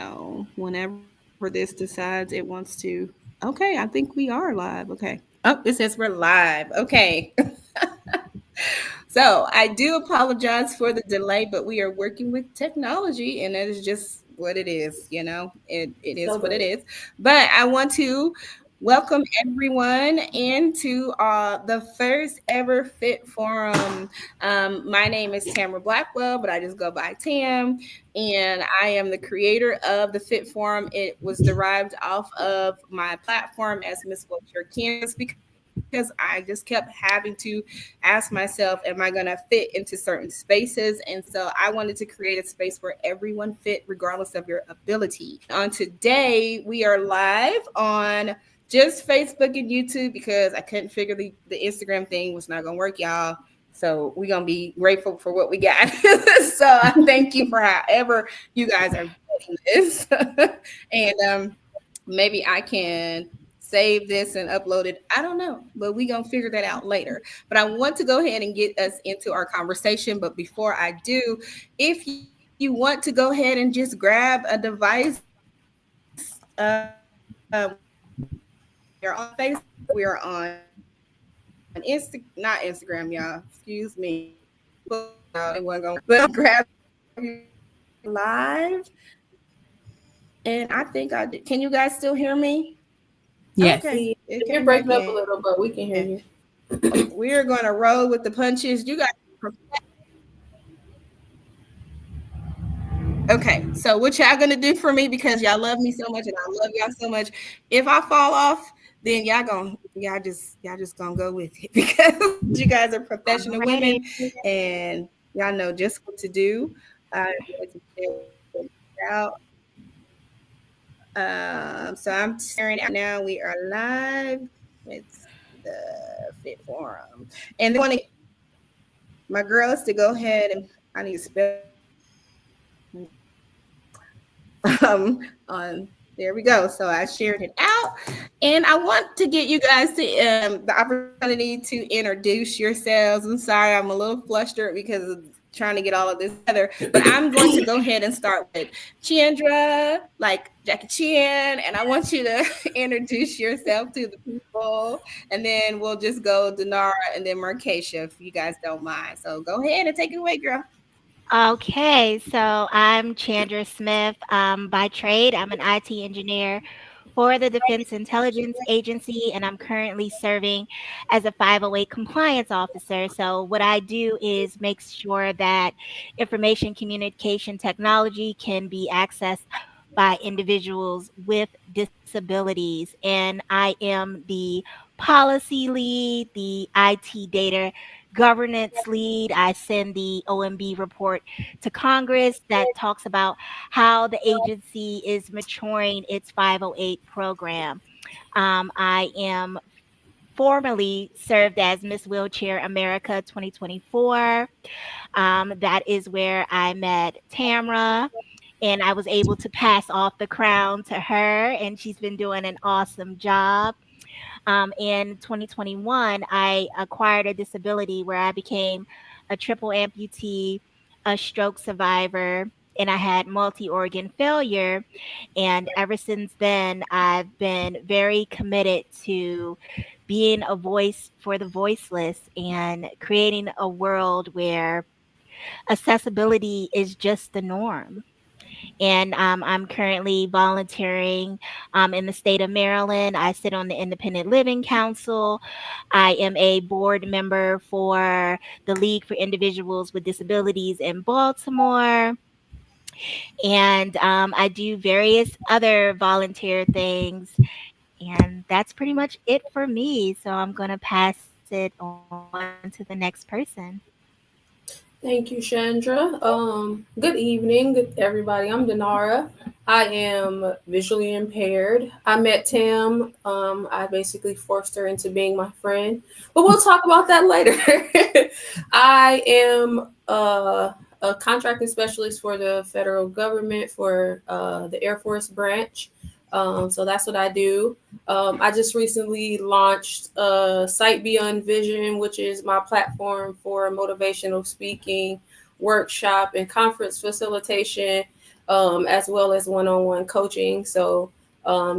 So whenever this decides it wants to, okay, I think we are live. Okay. Oh, it says we're live. Okay. So I do apologize for the delay, but we are working with technology and that is just what it is, you know. It is So what it good. is. But I want to welcome everyone into the first ever Fit Forum. My name is Tamara Blackwell, but I just go by Tam, and I am the creator of the Fit Forum. It was derived off of my platform as Miss Wilshire, Kansas, because I just kept having to ask myself, am I going to fit into certain spaces? And so I wanted to create a space where everyone fit, regardless of your ability. On today, we are live on just Facebook and YouTube because I couldn't figure the Instagram thing was not going to work, y'all. So we're going to be grateful for what we got. So I thank you for however you guys are doing this. And maybe I can save this and upload it. I don't know, but we gonna figure that out later. But I want to go ahead and get us into our conversation. But before I do, if you want to go ahead and just grab a device, we are on Facebook, we are on not Instagram, y'all. Excuse me. It wasn't gonna, but grab live. And I think I did. Can you guys still hear me? Yes. Okay, See, it you're came back breaking up a in. little, but we can hear you. We are going to roll with the punches. You guys. Okay, so what y'all gonna do for me because y'all love me so much and I love y'all so much. If I fall off, then y'all just gonna go with it because you guys are professional I'm women ready. and y'all know just what to do. I'm going to figure it out. So I'm sharing out now. We are live with the Fit Forum, and then I want my girls to go ahead and I need to spell on there we go. So I shared it out, and I want to get you guys to the opportunity to introduce yourselves. I'm sorry, I'm a little flustered because of trying to get all of this together, but I'm going to go ahead and start with Chandra, like Jackie Chan, and I want you to introduce yourself to the people, and then we'll just go Denara and then Markeisha if you guys don't mind. So go ahead and take it away, girl. Okay, so I'm Chandra Smith. By trade, I'm an IT engineer for the Defense Intelligence Agency, and I'm currently serving as a 508 compliance officer. So, what I do is make sure that information communication technology can be accessed by individuals with disabilities. And I am the policy lead, the IT data governance lead. I send the OMB report to Congress that talks about how the agency is maturing its 508 program. I am formally served as Miss Wheelchair America 2024. That is where I met Tamra. And I was able to pass off the crown to her, and she's been doing an awesome job. In 2021, I acquired a disability where I became a triple amputee, a stroke survivor, and I had multi organ failure. And ever since then, I've been very committed to being a voice for the voiceless and creating a world where accessibility is just the norm. And I'm currently volunteering in the state of Maryland. I sit on the Independent Living Council. I am a board member for the League for Individuals with Disabilities in Baltimore. And I do various other volunteer things. And that's pretty much it for me. So I'm going to pass it on to the next person. Thank you, Chandra. Good evening, good everybody. I'm Denara. I am visually impaired. I met Tam. I basically forced her into being my friend, but we'll talk about that later. I am a contracting specialist for the federal government for the Air Force branch. So that's what I do. I just recently launched Sight Beyond Vision, which is my platform for motivational speaking, workshop, and conference facilitation, as well as one-on-one coaching. So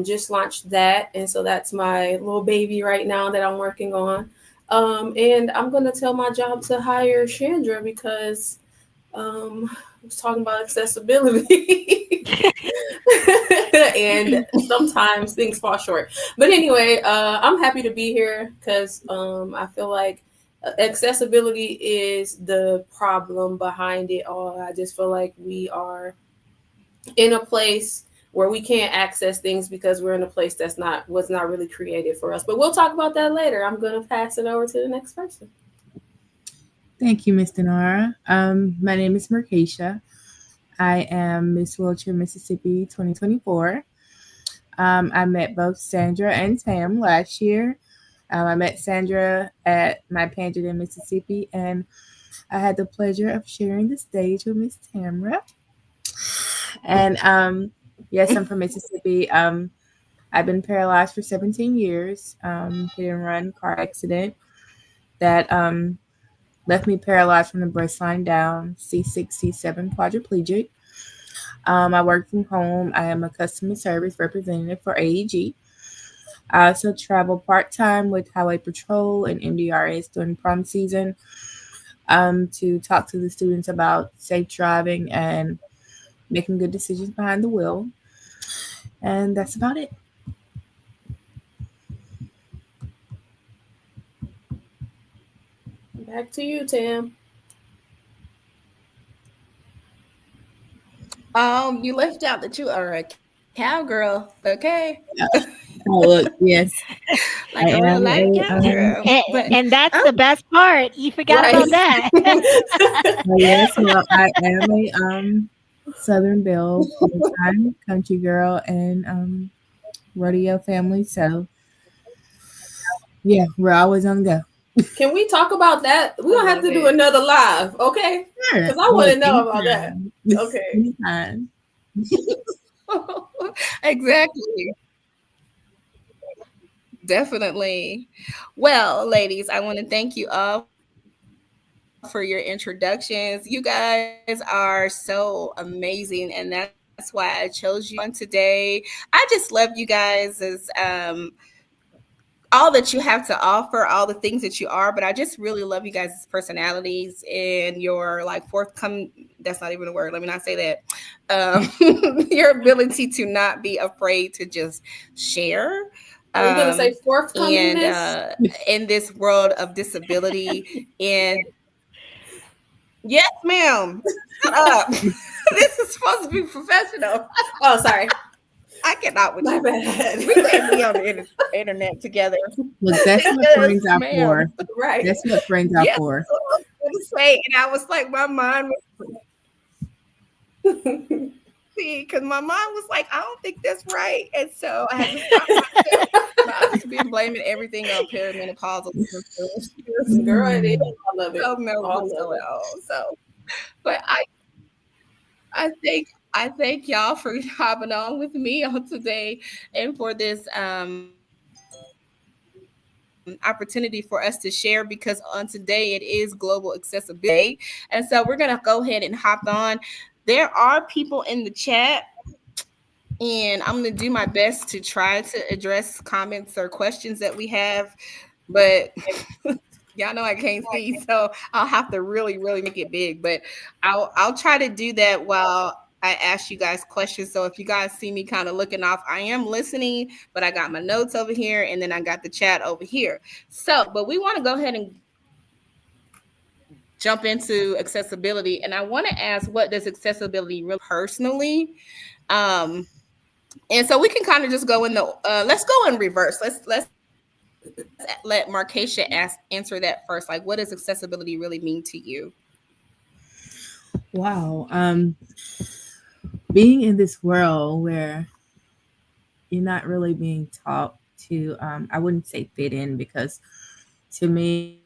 just launched that, and so that's my little baby right now that I'm working on. And I'm gonna tell my job to hire Chandra because I was talking about accessibility. And sometimes things fall short. But anyway, I'm happy to be here because I feel like accessibility is the problem behind it all. I just feel like we are in a place where we can't access things because we're in a place that's not was not really created for us. But we'll talk about that later. I'm gonna pass it over to the next person. Thank you, Miss Denara. My name is Mercatia. I am Miss Wheelchair Mississippi 2024. I met both Sandra and Tam last year. I met Sandra at my pageant in Mississippi, and I had the pleasure of sharing the stage with Miss Tamra. And yes, I'm from Mississippi. I've been paralyzed for 17 years. Hit and run car accident that left me paralyzed from the breast line down, C6, C7 quadriplegic. I work from home. I am a customer service representative for AEG. I also travel part time with Highway Patrol and MDRS during prom season to talk to the students about safe driving and making good decisions behind the wheel. And that's about it. Back to you, Tam. You left out that you are a cowgirl, okay? Yeah. Oh, look, yes, Like a I real am life a cowgirl. And, But and that's I'm the best part. You forgot Right. about that. yes, well, I am a Southern Belle, full time country girl, and rodeo family. So yeah, we're always on the go. Can we talk about that? We I don't have love to do it. another live, okay? Sure, Because I want look, to know about that. anytime, Okay. anytime. Exactly. Definitely. Well, ladies, I want to thank you all for your introductions. You guys are so amazing, and that's why I chose you guys to be on today. I just love you guys as all that you have to offer, all the things that you are, but I just really love you guys' personalities and your like forthcoming, that's not even a word, let me not say that. Your ability to not be afraid to just share. Are you going to say And forthcomingness? in this world of disability, and yes, ma'am, shut up. This is supposed to be professional. Oh, sorry. I cannot with My you. bad. We can't be on the internet together. Look, that's what Yes, friends are ma'am. for. Right. That's what friends are Yes, for. that's what I was gonna say. And I was like, my mind was see, because my mind was like, I don't think that's right. And so I had to stop myself. And I was been blaming everything on perimenopausal symptoms. Girl, it is. Mm. I love it. Don't know All what's of going it. on. So, but I thank y'all for hopping on with me on today and for this opportunity for us to share because on today it is Global Accessibility Day. And so we're gonna go ahead and hop on. There are people in the chat, and I'm gonna do my best to try to address comments or questions that we have, but y'all know I can't see, so I'll have to really make it big. But I'll try to do that while I ask you guys questions. So if you guys see me kind of looking off, I am listening, but I got my notes over here and then I got the chat over here. So, but we want to go ahead and jump into accessibility, and I want to ask, what does accessibility really personally? Um, and so we can kind of just go in the let's go in reverse. Let's let Markeisha answer that first. Like, what does accessibility really mean to you? Wow. Being in this world where you're not really being taught to, I wouldn't say fit in because to me,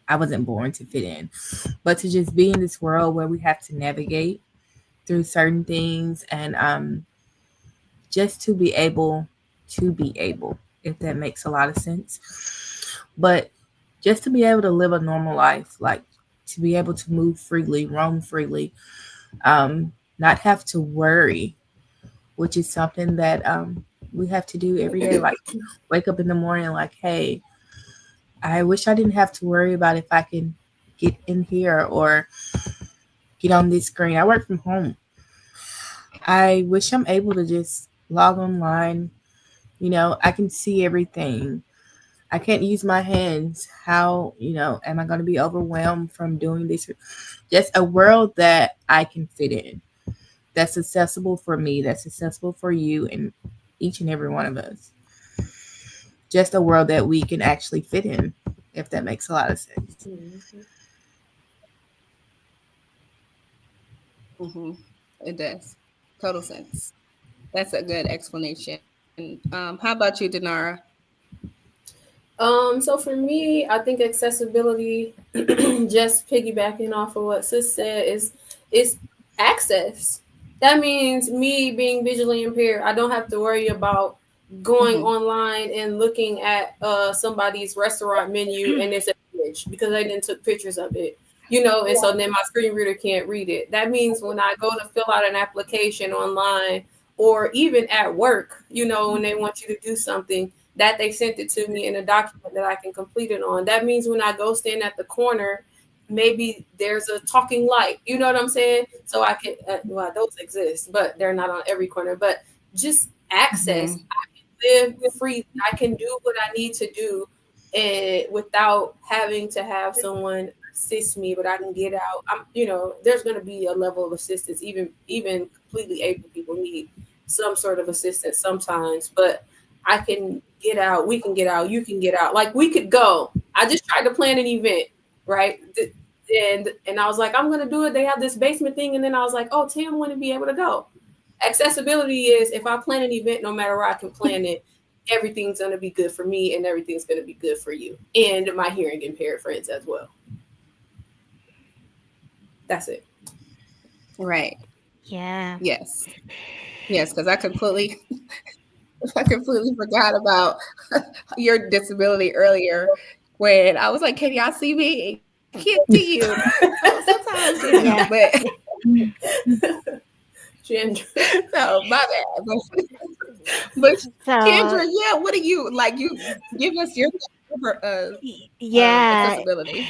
I wasn't born to fit in, but to just be in this world where we have to navigate through certain things and just to be able, if that makes a lot of sense. But just to be able to live a normal life, like to be able to move freely, roam freely, not have to worry, which is something that we have to do every day. Like wake up in the morning, like, hey, I wish I didn't have to worry about if I can get in here or get on this screen. I work from home. I wish I'm able to just log online. You know, I can see everything. I can't use my hands. How, am I going to be overwhelmed from doing this? Just a world that I can fit in, that's accessible for me, that's accessible for you, and each and every one of us. Just a world that we can actually fit in, if that makes a lot of sense. Mhm. Mm-hmm. It does. Total sense. That's a good explanation. How about you, Denara? So for me, I think accessibility, just piggybacking off of what Sis said, is access. That means me being visually impaired, I don't have to worry about going Mm-hmm. online and looking at somebody's restaurant menu and it's an image because they didn't took pictures of it. And so then my screen reader can't read it. That means when I go to fill out an application online or even at work, when they want you to do something, that they sent it to me in a document that I can complete it on. That means when I go stand at the corner, maybe there's a talking light. You know what I'm saying? So I can, well, those exist, but they're not on every corner. But just access. Mm-hmm. I can live free. I can do what I need to do, and without having to have someone assist me. But I can get out. There's going to be a level of assistance. Even completely able people need some sort of assistance sometimes, but I can get out, we can get out, you can get out. Like we could go. I just tried to plan an event, right? And I was like, I'm gonna do it. They have this basement thing, and then I was like, oh, Tam wouldn't be able to go. Accessibility is if I plan an event, no matter where I can plan it, everything's gonna be good for me and everything's gonna be good for you and my hearing impaired friends as well. That's it. Right. Yeah. Yes. Yes, because I completely forgot about your disability earlier when I was like, "Can y'all see me? I can't see you." So sometimes, Yeah. but Ginger. no, my bad. But So, Kendra, yeah, what do you like? You give us your yeah, accessibility.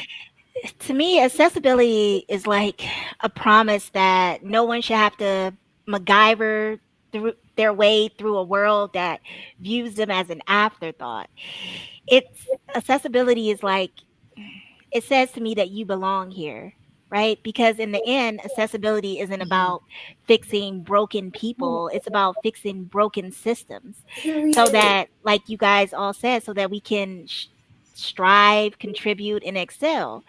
to me, accessibility is like a promise that no one should have to MacGyver through their way through a world that views them as an afterthought. It's accessibility is like it says to me that you belong here, right? Because in the end, accessibility isn't Mm-hmm. about fixing broken people, it's about fixing broken systems. So Period. that, like you guys all said, so that we can strive, contribute, and excel.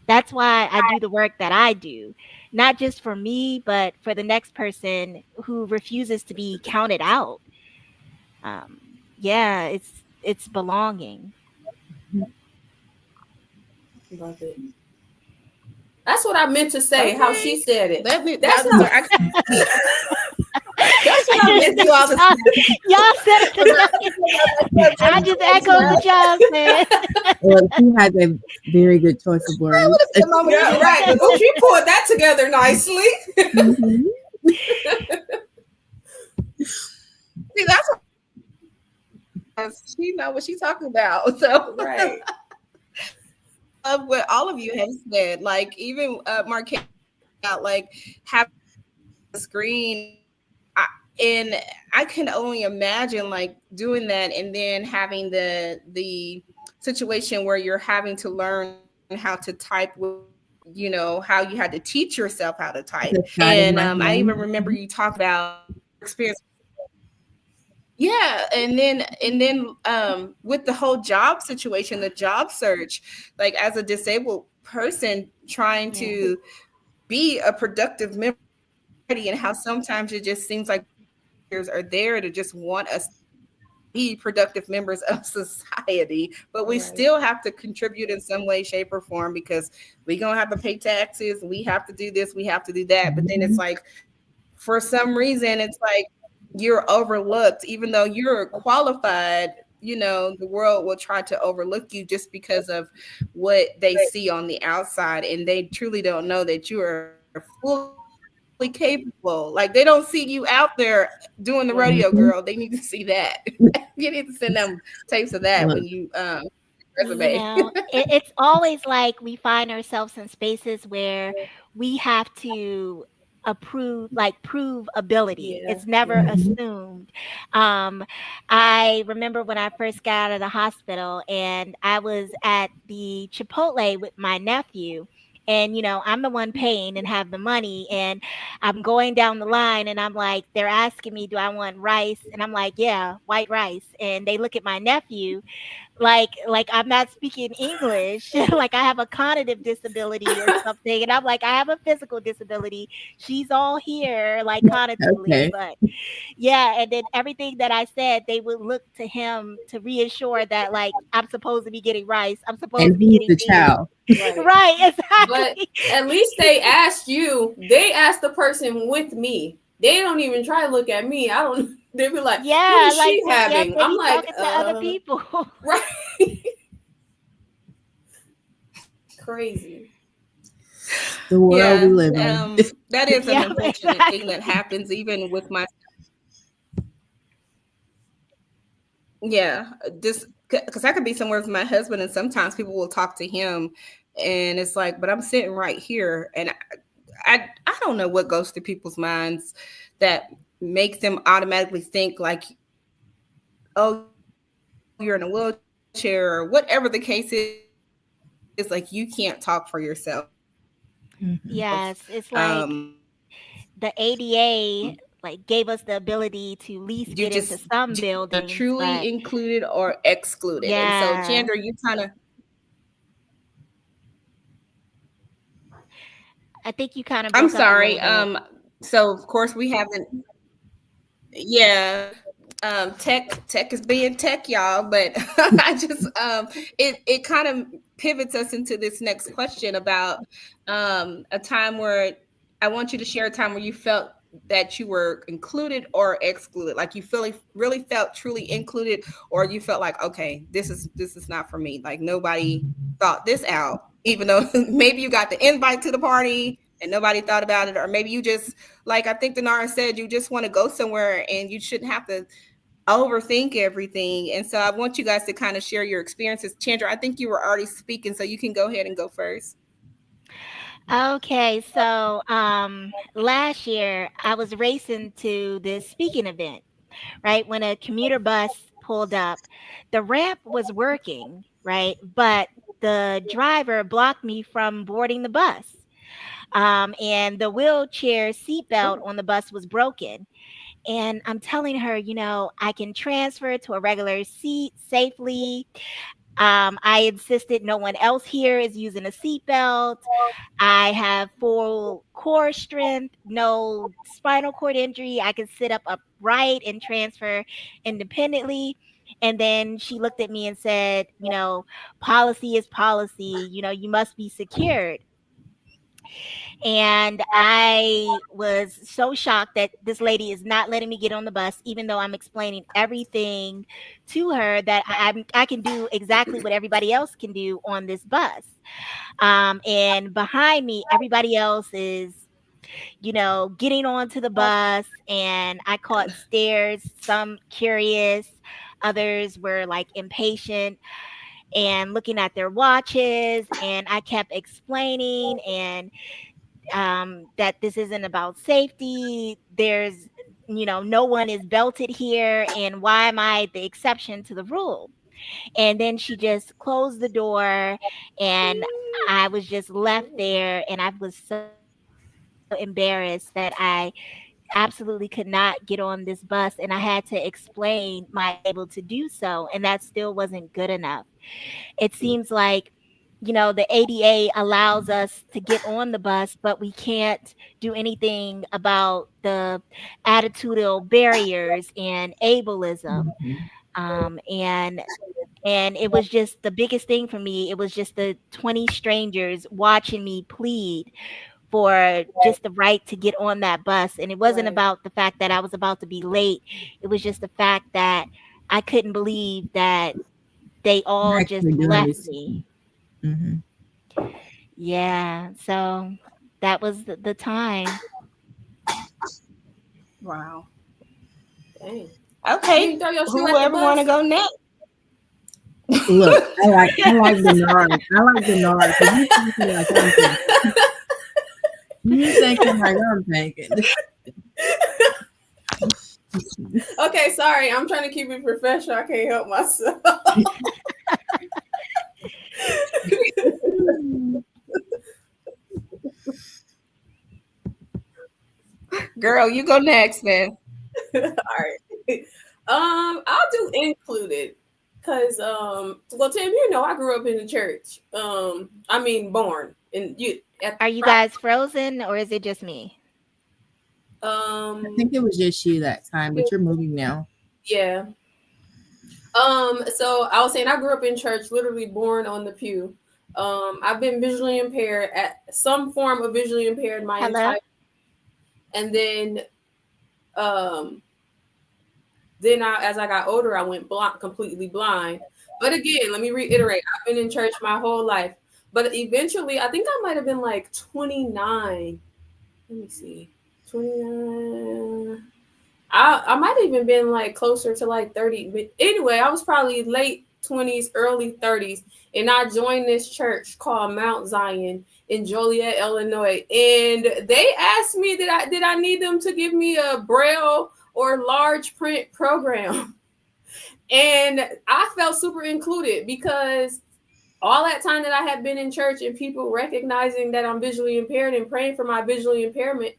That's why I do the work that I do, not just for me, but for the next person who refuses to be counted out. Yeah, it's belonging. Love it. That's what I meant to say, how she Okay. said it. That's That what deserve. I, that's what I Give meant to you all the y'all, y'all said it but tonight. I just echoed what y'all said. Well, she has a very good choice of that would words. have been a moment to Yeah, be like, right. Oh, she pulled that together nicely. Mhm. see, that's what she know what she's talking about. So Right. love what all of you have said. Like even Marquette about like having the screen I, and I can only imagine like doing that and then having the situation where you're having to learn how to type with how you had to teach yourself how to type. The side of And my I even hand. remember you talked about experience. Yeah, and then with the whole job situation, the job search, like as a disabled person trying Yeah. to be a productive member and how sometimes it just seems like are there to just want us to be productive members of society, but we Right. still have to contribute in some way, shape, or form because we gonna have to pay taxes, we have to do this, we have to do that. But then it's Mhm. like for some reason, it's like you're overlooked, even though you're qualified. The world will try to overlook you just because of what they see on the outside, and they truly don't know that you are fully capable. Like, they don't see you out there doing the rodeo, girl. They need to see Mhm. that. You need to send them tapes of that when you Look, resume. It's always like we find ourselves in spaces where we have to prove ability. Yeah, It's never yeah. mhm. assumed. um I remember when I first got out of the hospital and I was at the Chipotle with my nephew, and I'm the one paying and have the money, and I'm going down the line and I'm like, they're asking me, do I want rice? And I'm like, yeah, white rice. And they look at my nephew like I'm not speaking English, like I have a cognitive disability or something. And I'm like, I have a physical disability. She's all here, like cognitively, Okay. but yeah. And then everything that I said, they would look to him to reassure that like I'm supposed to be getting rice, I'm supposed And to be he's getting the beans. child. Right. Right, But exactly. at least they asked you. They asked the person with me. They don't even try to look at me. I don't. They be like, "What Yeah, is like she yes, having?" they I'm be like, talking to other people. right, crazy. The world we Yeah, live in. that is an Yeah, unfortunate thing that exactly. happens even with my. Yeah, just because I could be somewhere with my husband, and sometimes people will talk to him, and it's like, but I'm sitting right here, and I don't know what goes through people's minds that makes them automatically think like, oh, you're in a wheelchair or whatever the case is, like you can't talk for yourself. Mhm. Yes, it's You like just the ADA like gave us the ability to at you're least get into some truly buildings, included but or excluded. And so, Chandra, you yeah, kind of, I think you kind of I'm broke up a sorry. little bit. So of course we haven't. Yeah, tech is being tech, y'all. But I just it kind of pivots us into this next question about a time where I want you to share a time where you felt that you were included or excluded, like you really felt truly included, or you felt like, okay, this is not for me. Like nobody thought this out, even though maybe you got the invite to the party and nobody thought about it, or maybe you just, like I think Denara said, you just want to go somewhere and you shouldn't have to overthink everything. And so I want you guys to kind of share your experiences. Chandra, I think you were already speaking, so you can go ahead and go first. Okay, so last year I was racing to this speaking event, right? When a commuter bus pulled up, the ramp was working, right? But the driver blocked me from boarding the bus. And the wheelchair seatbelt on the bus was broken. And I'm telling her, I can transfer to a regular seat safely. I insisted no one else here is using a seatbelt. I have full core strength, no spinal cord injury. I can sit up upright and transfer independently. And then she looked at me and said, policy is policy. You must be secured. And I was so shocked that this lady is not letting me get on the bus, even though I'm explaining everything to her that I can do exactly what everybody else can do on this bus. And behind me, everybody else is, getting onto the bus, and I caught stares, some curious, others were like impatient and looking at their watches. And I kept explaining and that this isn't about safety. There's, no one is belted here. And why am I the exception to the rule? And then she just closed the door, and I was just left there. And I was so embarrassed that I absolutely could not get on this bus. And I had to explain my unable to do so. And that still wasn't good enough. It seems like, the ADA allows us to get on the bus, but we can't do anything about the attitudinal barriers and ableism. Mhm. And it was just the biggest thing for me. It was just the 20 strangers watching me plead for just the right to get on that bus. And it wasn't Right. about the fact that I was about to be late. It was just the fact that I couldn't believe that they all You're just actually doing left this. me. Mm-hmm. Yeah. So that was the time. Wow. Dang. You Okay. didn't throw your shoe at the Whoever want to bus? go next? Look, I like the Nard. I like the Nard because you thinking like I'm thinking. You thinking like I'm thinking. Okay, sorry. I'm trying to keep it professional. I can't help myself. Girl, you go next, man. All right. I'll do included. Cause well Tim, you know I grew up in the church. I mean born and you at Are you guys frozen or is it just me? I um think it was just you that time, but you're moving now. yeah. So I was saying I grew up in church, literally born on the pew. I've been visually impaired at some form of visually impaired my Hello? entire and um then as I got older, I went blind, completely blind. But again, let me reiterate: I've been in church my whole life. But eventually, I think I might have been like 29. Let me see, 29. I might have even been like closer to like 30. But anyway, I was probably late 20s, early 30s, and I joined this church called Mount Zion in Joliet, Illinois. And they asked me did I need them to give me a braille or large print program. And I felt super included because all that time that I had been in church and people recognizing that I'm visually impaired and praying for my visual impairment,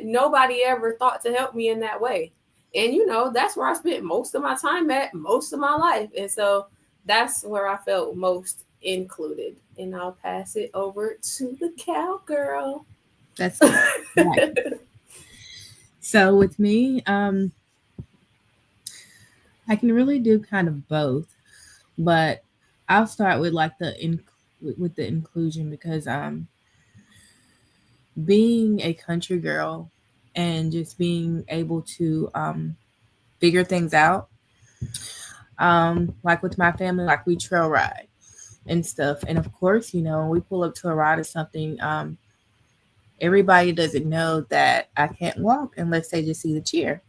nobody ever thought to help me in that way. And you know, that's where I spent most of my time at most of my life. And so that's where I felt most included. And I'll pass it over to the cowgirl. That's right. So with me, I can really do kind of both, but I'll start with like with the inclusion because being a country girl and just being able to figure things out, like with my family, like we trail ride and stuff, and of course, you know, when we pull up to a ride or something, everybody doesn't know that I can't walk unless they just see the cheer.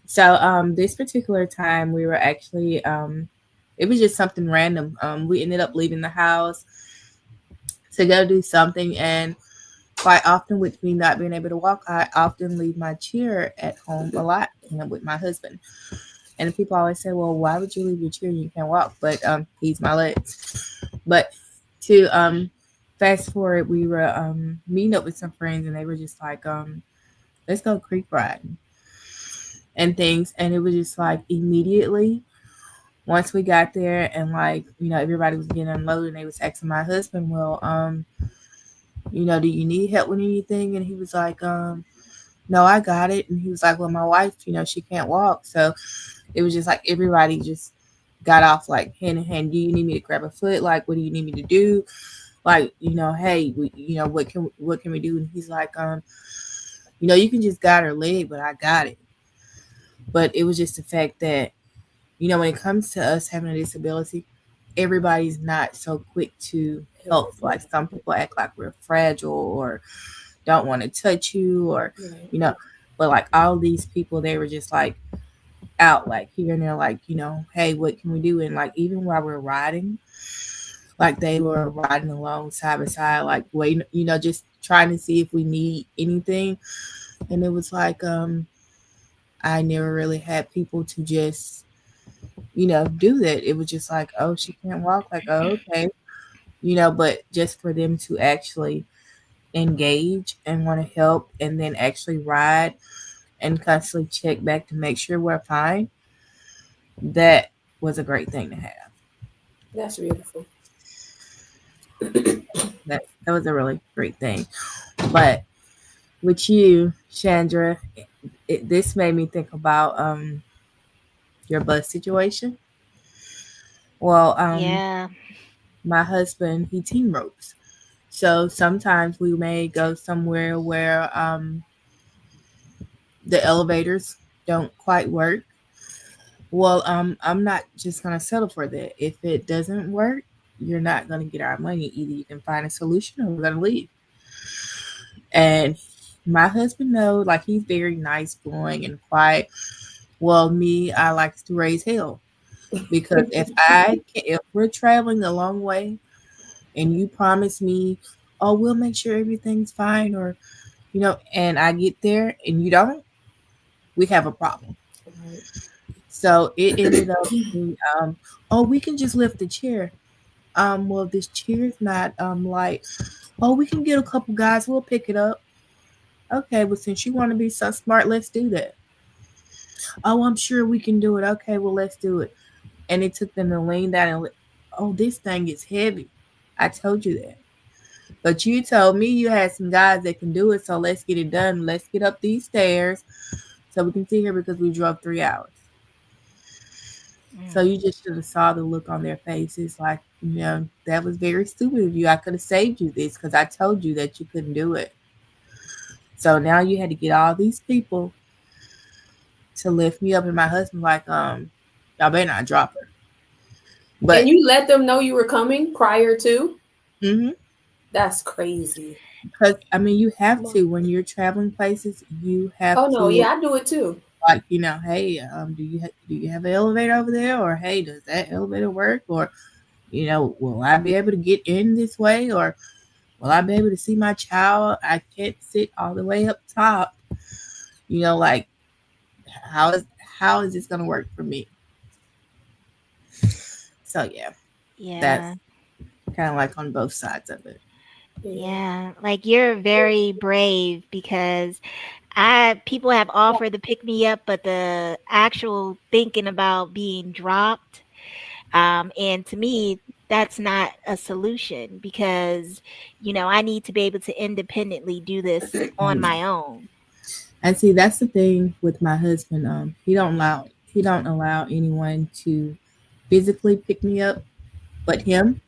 So this particular time we were actually it was just something random. We ended up leaving the house to go do something, and quite often with me not being able to walk, I often leave my chair at home a lot, you know, with my husband. And people always say, "Well, why would you leave your chair? You can't walk." But he's my legs. But to fast forward, we were meeting up with some friends, and they were just like, "Let's go creek riding." And things, and it was just like immediately once we got there and like you know everybody was getting unloaded and they was asking my husband, well, you know, do you need help with anything? And he was like, no, I got it. And he was like, well, my wife, you know, she can't walk. So it was just like everybody just got off like hand in hand. Do you need me to grab a foot? Like, what do you need me to do? Like, you know, hey, you know, what can we do? And he's like, you know, you can just guide her leg, but I got it. But it was just the fact that, you know, when it comes to us having a disability, everybody's not so quick to help. Like some people act like we're fragile or don't want to touch you or, Right. you know, but like all these people, they were just like out, like here and there, like, you know, hey, what can we do? And like even while we're riding, like they were riding along side by side, like waiting, you know, just trying to see if we need anything. And it was like, I never really had people to just, you know, do that. It was just like, oh, she can't walk. Like, oh, okay. You know, but just for them to actually engage and want to help and then actually ride and constantly check back to make sure we're fine, that was a great thing to have. That's beautiful. That was a really great thing. But with you, Chandra, this made me think about your bus situation. Well, Yeah. my husband, he team ropes. So sometimes we may go somewhere where the elevators don't quite work. Well, I'm not just gonna settle for that. If it doesn't work, you're not gonna get our money. Either you can find a solution or we're gonna leave. And my husband knows, like he's very nice going and quiet. Well, me, I like to raise hell because if we're traveling a long way and you promise me, oh, we'll make sure everything's fine, or and I get there and you don't, we have a problem. Right. So it ended up being, oh, we can just lift the chair. Well, this chair's not like, oh, we can get a couple guys, we'll pick it up. Okay, well, since you want to be so smart, let's do that. Oh, I'm sure we can do it. Okay, well, let's do it. And it took them to lean down and, oh, this thing is heavy. I told you that. But you told me you had some guys that can do it, so let's get it done. Let's get up these stairs so we can see here because we drove 3 hours. So Mm. you just should have saw the look on their faces, like, that was very stupid of you. I could have saved you this because I told you that you couldn't do it. So now you had to get all these people to lift me up, and my husband like, y'all better not drop her. And But you let them know you were coming prior to? mm-hmm, That's crazy. because I mean, you have Come on. to when you're traveling places, you have Oh no, to yeah, I do it too. like, hey, do you have an elevator over there, or hey, does that elevator work, or will I be able to get in this way, or will I be able to see my child? I can't sit all the way up top. Like how is how is this gonna work for me? So yeah, that's Yeah. kind of like on both sides of it. Yeah. Yeah. Like you're very brave because I people have offered to pick me up, but the actual thinking about being dropped, and to me, that's not a solution because, I need to be able to independently do this on my own. And see, that's the thing with my husband. He don't allow anyone to physically pick me up, but him.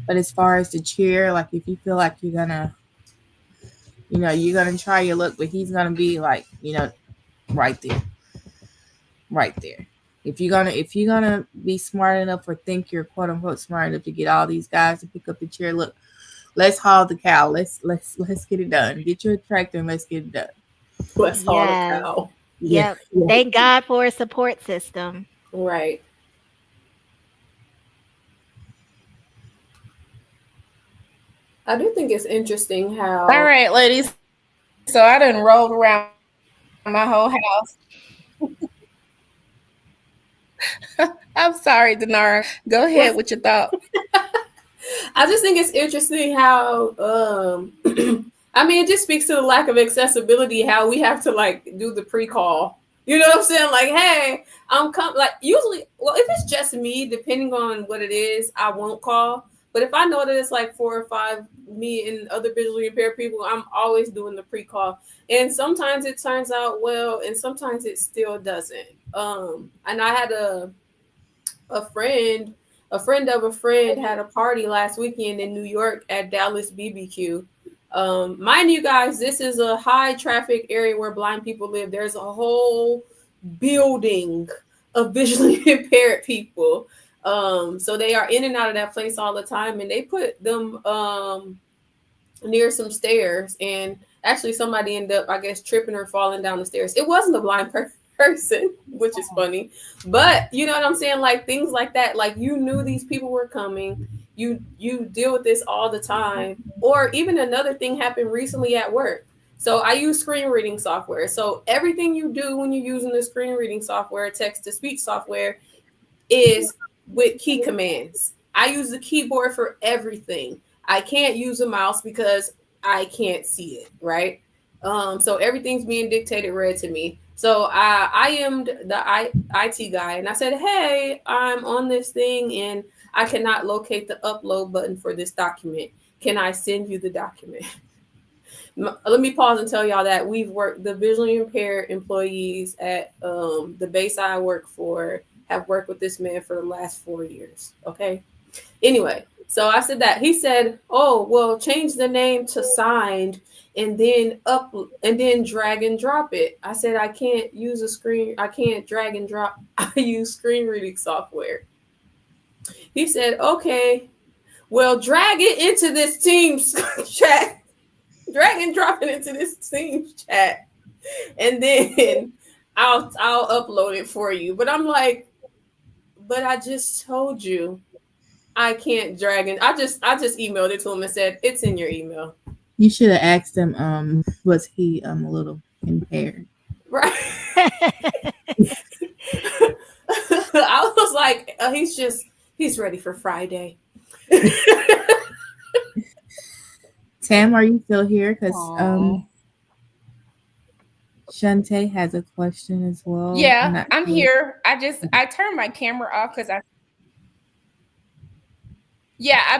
But as far as the chair, like if you feel like you're gonna try your luck, but he's gonna be like, right there, right there. If you're gonna be smart enough or think you're quote unquote smart enough to get all these guys to pick up the chair, look, let's haul the cow. Let's get it done. Get your tractor and let's get it done. Let's haul the Yes. cow. Yeah, Yep. yeah. Thank God for a support system. Right. I do think it's interesting All how right, ladies. So I done rolled around my whole house. I'm sorry, Denara. Go ahead with your thought. I just think it's interesting how I mean it just speaks to the lack of accessibility how we have to like do the pre-call. You know what I'm saying? Like, hey, like usually well if it's just me, depending on what it is, I won't call. But if I know that it's like 4 or 5 me and other visually impaired people, I'm always doing the pre-call. And sometimes it turns out well and sometimes it still doesn't. And I had a friend, a friend of a friend had a party last weekend in New York at Dallas BBQ. Mind you guys, this is a high traffic area where blind people live. There's a whole building of visually impaired people. So they are in and out of that place all the time, and they put them near some stairs, and actually somebody ended up, I guess, tripping or falling down the stairs. It wasn't a blind person, which is funny, but you know what I'm saying, like things like that, like you knew these people were coming, you deal with this all the time. Or even another thing happened recently at work. So I use screen reading software, so everything you do when you're using the screen reading software, text to speech software, is with key commands. I use the keyboard for everything. I can't use a mouse because I can't see it, right? So everything's being dictated read to me. So I am the IT guy, and I said, "Hey, I'm on this thing, and I cannot locate the upload button for this document. Can I send you the document?" Let me pause and tell y'all that we've worked the visually impaired employees at the base I work for have worked with this man for the last 4 years. Okay. Anyway, So I said that. He said, "Oh, well, change the name to signed and then up and then drag and drop it." I said, "I can't use a screen. I can't drag and drop. I use screen reading software." He said, "Okay, well, drag it into this Teams chat. Drag and drop it into this Teams chat, and then I'll upload it for you." But I'm like, "But I just told you I can't drag and I just emailed it to him and said it's in your email." You should have asked him, was he a little impaired? Right. I was like, he's ready for Friday. Tam, are you still here? Because Aw. Shantae has a question as well. I'm Yeah, not I'm sure. here. I turned my camera off because I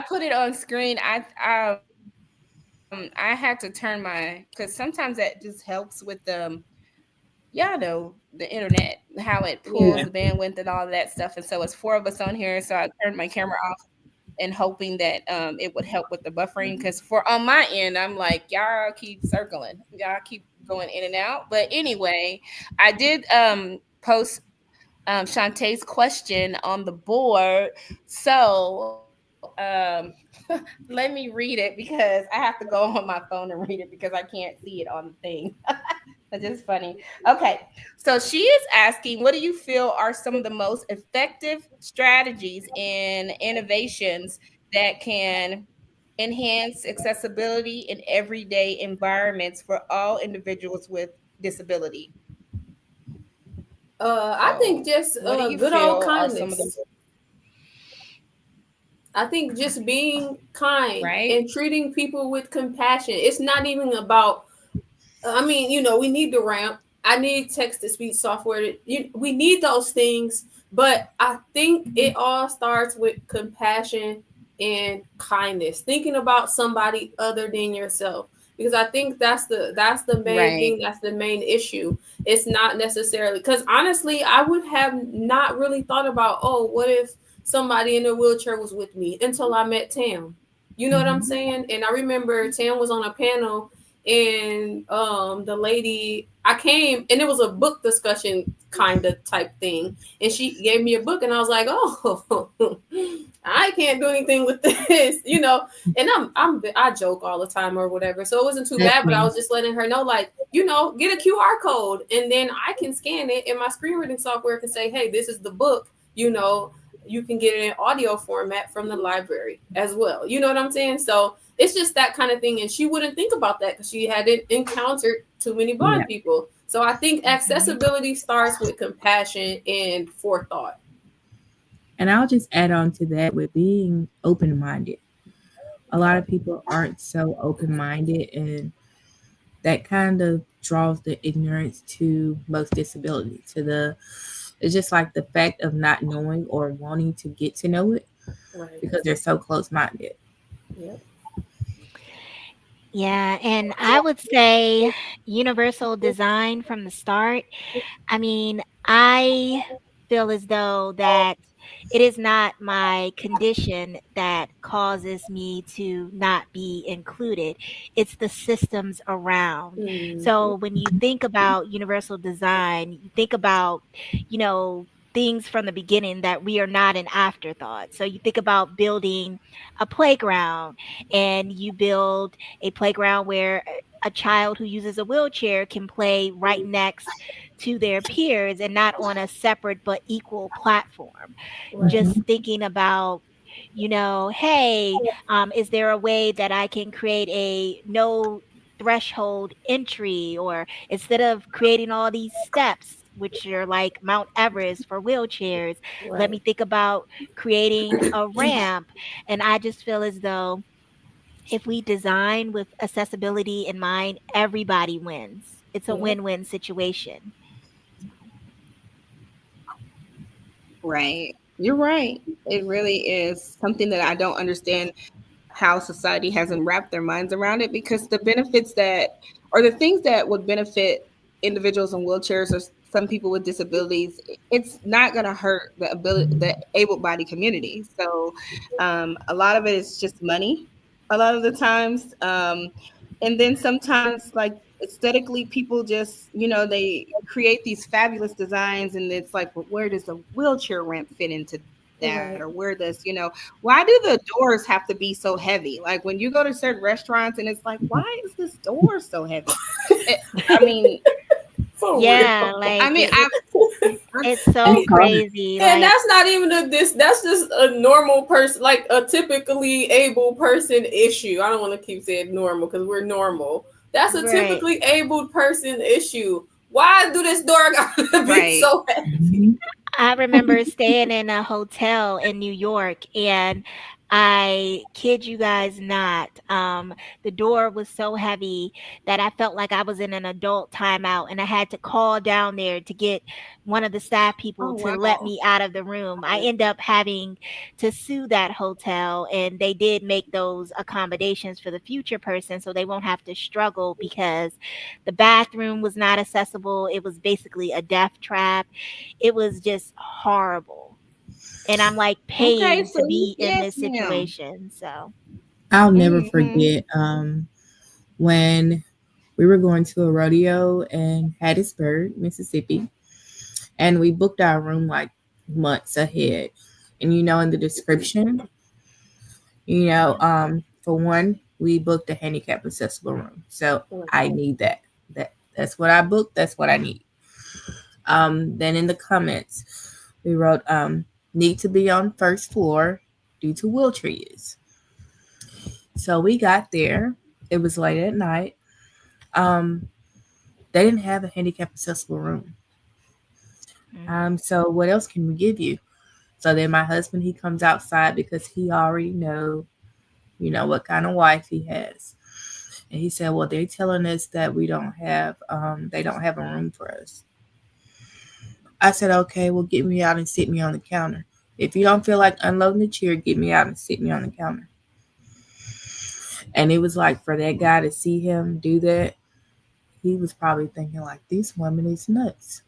put it on screen. I had to turn my because sometimes that just helps with the internet, how it pulls the Yeah. Yeah. bandwidth and all of that stuff. And so it's four of us on here, so I turned my camera off and hoping that it would help with the buffering because for on my end I'm like y'all keep circling, y'all keep going in and out. But anyway, I did post Shantae's question on the board. So let me read it because I have to go on my phone and read it because I can't see it on the thing. That's just funny. Okay. So she is asking, what do you feel are some of the most effective strategies and innovations that can enhance accessibility in everyday environments for all individuals with disability? I think So, just what do you good old feel are some of kindness. the I think just being kind right? and treating people with compassion. It's not even about, I mean, we need the ramp. I need text to speech software. We need those things, but I think it all starts with compassion and kindness, thinking about somebody other than yourself. Because I think that's the main Right. thing. That's the main issue. It's not necessarily because honestly, I would have not really thought about, oh, what if somebody in a wheelchair was with me until I met Tam. You know what I'm Mhm. saying? And I remember Tam was on a panel and the lady I came and it was a book discussion kind of type thing and she gave me a book and I was like, oh, I can't do anything with this, and I joke all the time or whatever, so it wasn't too That's bad, but I me. was just letting her know, like, get a QR code and then I can scan it and my screen reading software can say, hey, this is the book. You can get it in audio format from the library as well. You know what I'm saying? So it's just that kind of thing. And she wouldn't think about that because she hadn't encountered too many blind Yeah. people. So I think Mhm. accessibility starts with compassion and forethought. And I'll just add on to that with being open minded. A lot of people aren't so open minded, and that kind of draws the ignorance to most disability. It's just like the fact of not knowing or wanting to get to know it Right. because they're so close minded. Yep. Yeah, and I would say universal design from the start. I mean, I feel as though that it is not my condition that causes me to not be included. It's the systems around. Mm-hmm. So when you think about universal design, you think about, you know, things from the beginning that we are not an afterthought. So you think about building a playground and you build a playground where a child who uses a wheelchair can play right next to their peers and not on a separate but equal platform. Right. Just thinking about, hey, is there a way that I can create a no threshold entry? Or instead of creating all these steps, which are like Mount Everest for wheelchairs, let Right. me think about creating a ramp. And I just feel as though if we design with accessibility in mind, everybody wins. It's a Yep. win-win situation. Right. You're right. It really is something that I don't understand how society hasn't wrapped their minds around it because the benefits that or the things that would benefit individuals in wheelchairs are some people with disabilities, it's not going to hurt the able bodied community. So a lot of it is just money a lot of the times. And then sometimes, like, aesthetically, people just, they create these fabulous designs, and it's like, well, where does the wheelchair ramp fit into that? Or where Right. does, why do the doors have to be so heavy? Like, when you go to certain restaurants and it's like, why is this door so heavy? It, I mean, For Yeah, real. I like mean, it's It's so hard. crazy. And Like, that's not even that's just a normal person, like a typically able person issue. I don't want to keep saying normal because we're normal. That's a right. typically abled person issue. Why do this door gotta be right. so heavy? Mhm. I remember staying in a hotel in New York, and I kid you guys not, the door was so heavy that I felt like I was in an adult timeout, and I had to call down there to get one of the staff people Oh, to let wow. me out of the room. I end up having to sue that hotel, and they did make those accommodations for the future person so they won't have to struggle because the bathroom was not accessible. It was basically a death trap. It was just horrible. And I'm like Okay, paying so to be in yes, this ma'am. situation. So, I'll never Mm-hmm. forget when we were going to a rodeo in Hattiesburg, Mississippi, and we booked our room like months ahead. And in the description, for one, we booked a handicap accessible room. So I need that. That's what I booked. That's what I need. Then in the comments, we wrote need to be on first floor due to wheelchair use. So we got there. It was late at night. Um, they didn't have a handicap accessible room. mm, So what else can we give you? So then my husband he comes outside because he already know what kind of wife he has. And he said, "Well, they're telling us that they don't have a room for us." I said, "Okay, well, get me out and sit me on the counter. If you don't feel like unloading the chair, get me out and sit me on the counter." And it was like for that guy to see him do that, he was probably thinking like, "This woman is nuts."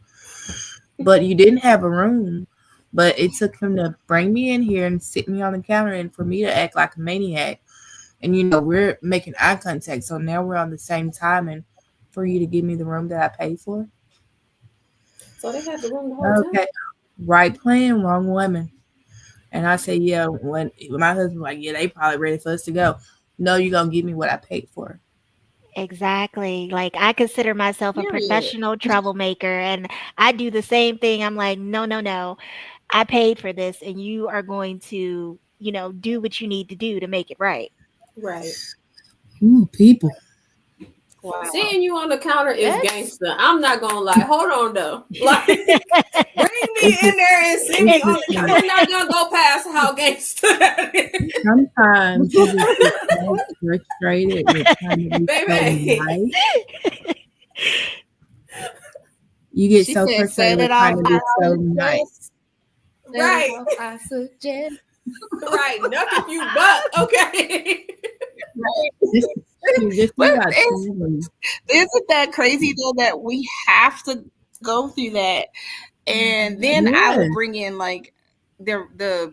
But you didn't have a room. But it took him to bring me in here and sit me on the counter and for me to act like a maniac. And we're making eye contact, so now we're on the same time and for you to give me the room that I paid for. So they had the room the whole time. Okay. Right plan, wrong woman. And I said, yeah, when my husband was like, yeah, they probably ready for us to go. No, you're gonna give me what I paid for. exactly. Like I consider myself a Period. professional troublemaker, and I do the same thing. I'm like, no, no, no. I paid for this and you are going to, do what you need to do to make it right. Right. Ooh, people. Wow. Seeing you on the counter is That's gangster. I'm not gonna lie. Hold on though. Like, bring It's me the, in there and sit it's me the on the counter. thing. We're not gonna go past how gangster that is. Sometimes you just get so frustrated with trying to be so Baby. nice. You get she so said, frustrated set with it trying off. to I be so suggest. nice. Set it Right. off. I suggest. Right. Nuck if you buck. Okay. Just, just But think about traveling. isn't that crazy though that we have to go through that? And then I will Yes. bring in like the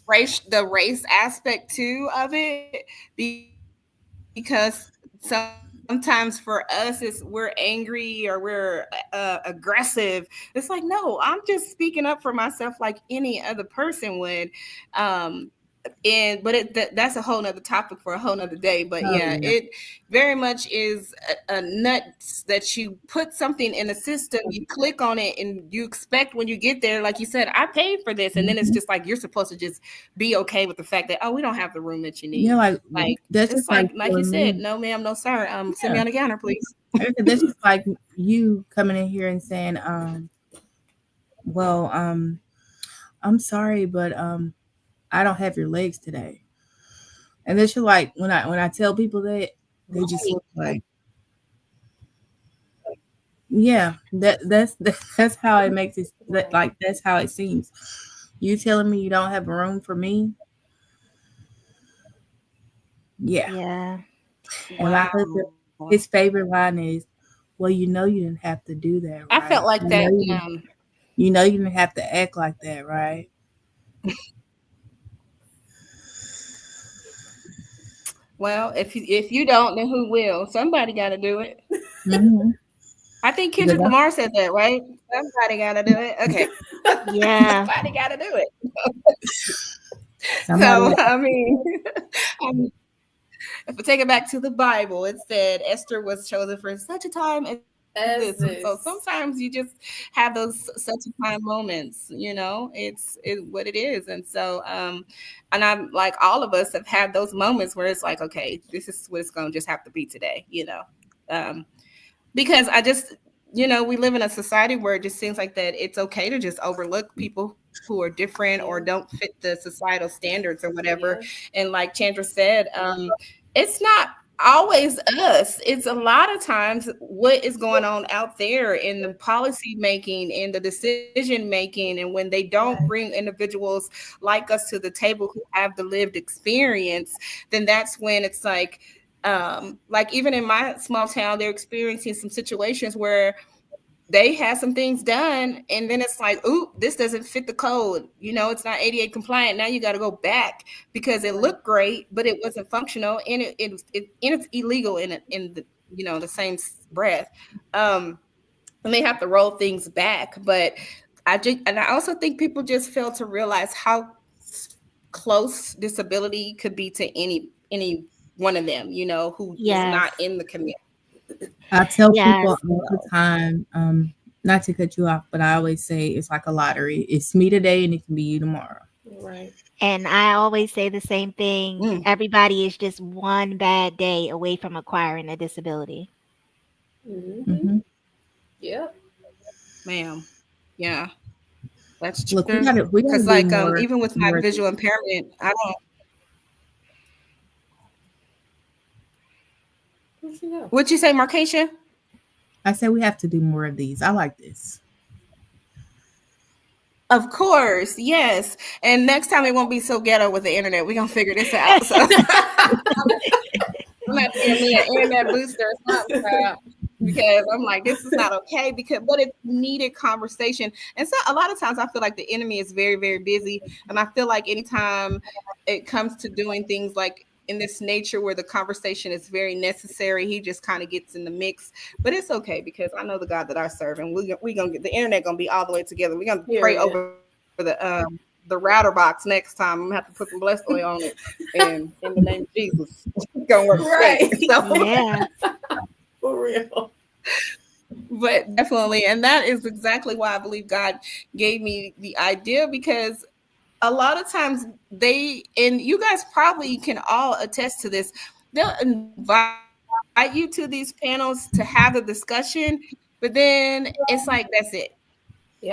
race aspect too of it, because sometimes for us it's we're angry or we're aggressive. It's like, no, I'm just speaking up for myself like any other person would. um and but that's a whole nother topic for a whole nother day. But yeah, Oh it yeah. very much is a nuts that you put something in the system, you click on it, and you expect when you get there, like you said, I paid for this, and then it's Hmm. just like you're supposed to just be okay with the fact that, oh, we don't have the room that you Yeah, need. like Like, that's just just like like you for said, me. no ma'am, no sir, send me Yeah. on the counter, please. Like I said, that's just like you coming in here and saying, well, I'm sorry, but I don't have your legs today. And then she's like, when I tell people that, they just look like, yeah, that's how it makes it. That Right. like that's how it seems. You telling me you don't have a room for me? Yeah. Yeah. And my husband, Wow. his favorite line is, Well, you didn't have to do that, I right? felt like that. You didn't have to act like that, right? Well, if you don't, then who will? Somebody got to do it. Mm-hmm. I think Because Kendrick Lamar said that, right? Somebody got to do it. Okay, Yeah. somebody got to do it. somebody, So I mean, um, if we take it back to the Bible, it said Esther was chosen for such a time as this, and so As sometimes you this. just have those such a time moments. It's what it is, and so and I'm like all of us have had those moments where it's like, okay, this is what it's going to just have to be today. Um, because I just we live in a society where it just seems like that it's okay to just overlook people who are different or don't Yeah. fit the societal standards or whatever. Yeah. And like Chandra said, it's not always us. It's a lot of times what is going on out there in the policy making and the decision making, and when they don't bring Right. individuals like us to the table who have the lived experience, then that's when it's like even in my small town, they're experiencing some situations where they had some things done and then it's like, ooh, this doesn't fit the code, it's not ADA compliant. Now you got to go back because it Right. looked great but it wasn't functional, and and it's illegal in the the same breath. um and they have to roll things back. But I also think people just fail to realize how close disability could be to any one of them, who is Yes. not in the community. I tell people Yes. all the time, not to cut you off, but I always say it's like a lottery. It's me today and it can be you tomorrow. Right. And I always say the same thing. Mm, Everybody is just one bad day away from acquiring a disability. Mm-hmm. Hmm. Yep. ma'am. Yeah, that's Look, true. we Because gotta do like even with my more of visual these. impairment, I don't. Where'd she go? What'd you say, Markeisha? I say we have to do more of these. I like this. Of course, yes. And next time it won't be so ghetto with the internet. We're gonna figure this out. So I'm not getting me an internet booster or something, because I'm like, this is not okay. But it's needed conversation. And so a lot of times I feel like the enemy is very, very busy. And I feel like anytime it comes to doing things like in this nature where the conversation is very necessary, he just kind of gets in the mix. But it's okay because I know the God that I serve, and we gonna get the internet gonna be all the way together. We're gonna pray Period. over the router box next time. I'm gonna have to put some blessed oil on it, and in the name of Jesus, it's gonna work great. Right. So, Yeah. For real. but definitely, and that is exactly why I believe God gave me the idea, because a lot of times and you guys probably can all attest to this, they'll invite you to these panels to have the discussion, but then it's like that's it.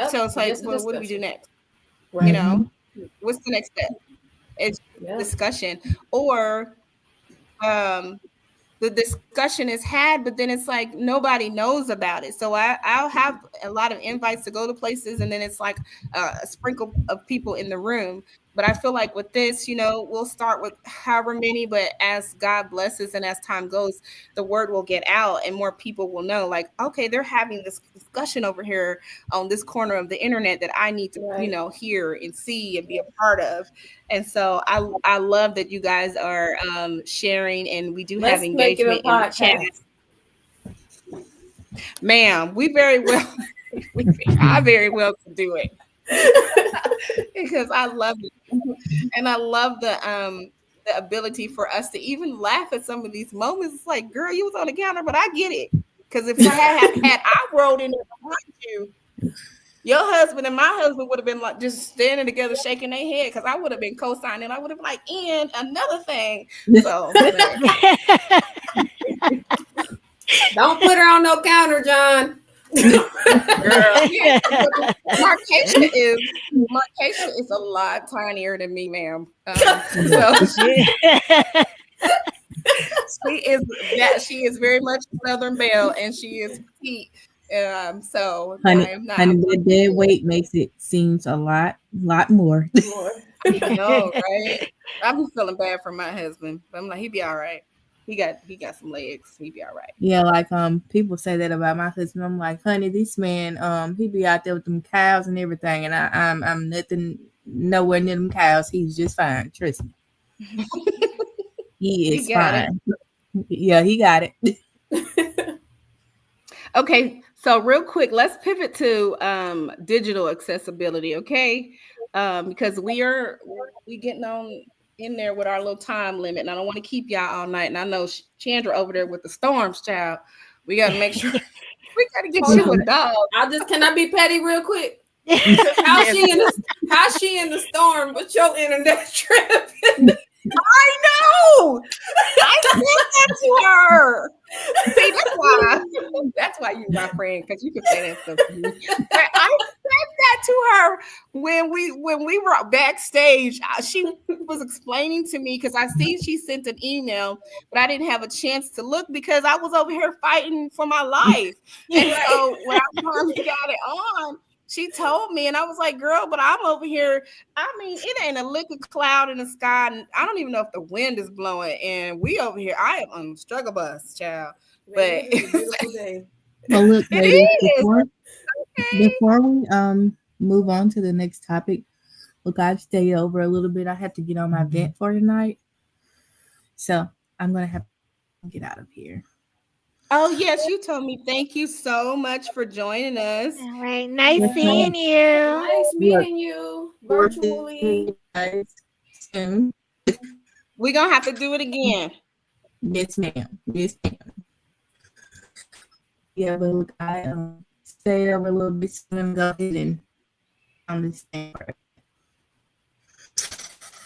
So it's like, well, Yep. what do we do Just a next? discussion. you know Right. Hmm. what's the next step? It's Yeah. discussion, or um the discussion is had, but then it's like nobody knows about it. So I'll have a lot of invites to go to places, and then it's like a sprinkle of people in the room. But I feel like with this, we'll start with however many, but as God blesses and as time goes, the word will get out and more people will know, like, okay, they're having this discussion over here on this corner of the internet that I need to, Right. hear and see and be a part of. And so I love that you guys are sharing, and we do have Let's make it a engagement in the chat. podcast. Ma'am, we very well I very well could do it. Because I love it. And I love the ability for us to even laugh at some of these moments. It's like, girl, you was on the counter, but I get it. Because if I had I rolled in there behind you, your husband and my husband would have been like just standing together shaking their head, because I would have been co-signing. I would have been like, and another thing. So, but Don't put her on no counter, John. girl, yeah, Markeisha is Markeisha is a lot tinier than me, ma'am. So she is very much a Southern Belle, and she is petite. So I Honey, am not. honey, that dead weight makes it seems a lot more. More. I know, right? I'm feeling bad for my husband, but I'm like, he be all right. he got some legs. He be all right. Yeah, like people say that about my husband. I'm like, honey, this man, he be out there with them cows and everything, and I'm nothing, nowhere near them cows. He's just fine. Trust me, he He is got it. fine. Yeah, he got it. Okay, so real quick, let's pivot to digital accessibility, okay? Because we getting on in there with our little time limit, and I don't want to keep y'all all night. And I know Chandra over there with the storms, child. We got to make sure we got to get Hold you a on. dog. Can I be petty real quick? How Yes. she in the storm with your internet trip? I know. I said that to her. See, that's why you my friend, because you can say that stuff to me. But I said that to her when we were backstage. She was explaining to me because I see she sent an email, but I didn't have a chance to look because I was over here fighting for my life. And so when I finally got it on, she told me, and I was like, girl, but I'm over here. I mean, it ain't a lick of cloud in the sky. And I don't even know if the wind is blowing. And we over here, I am on the struggle bus, child. But It's a beautiful day. Well, look, it ladies, is. Okay. before we move on to the next topic, look, I've stayed over a little bit. I have to get on my vent for tonight, so I'm gonna have to get out of here. Oh, yes, you told me. Thank you so much for joining us. All right. Nice Yes, seeing ma'am. you. Nice Look, meeting you forward to seeing virtually. you guys soon. We're going to have to do it again. Yes, ma'am. Yes, ma'am. Yeah, but look, I stayed over a little bit, so I'm gonna go ahead and understand.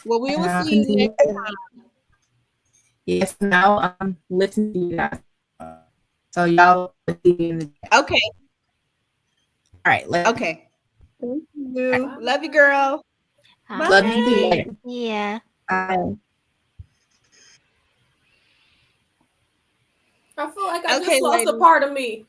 Well, we And will I'll see you continue. next time. Yes, now listen to you guys. So y'all see you in the chat. Okay. All right, Okay. Thank you. Bye. Love you, girl. All love you too. Bye. righty. Later. Yeah. Bye. I feel like I Okay, just lost a ladies. part of me.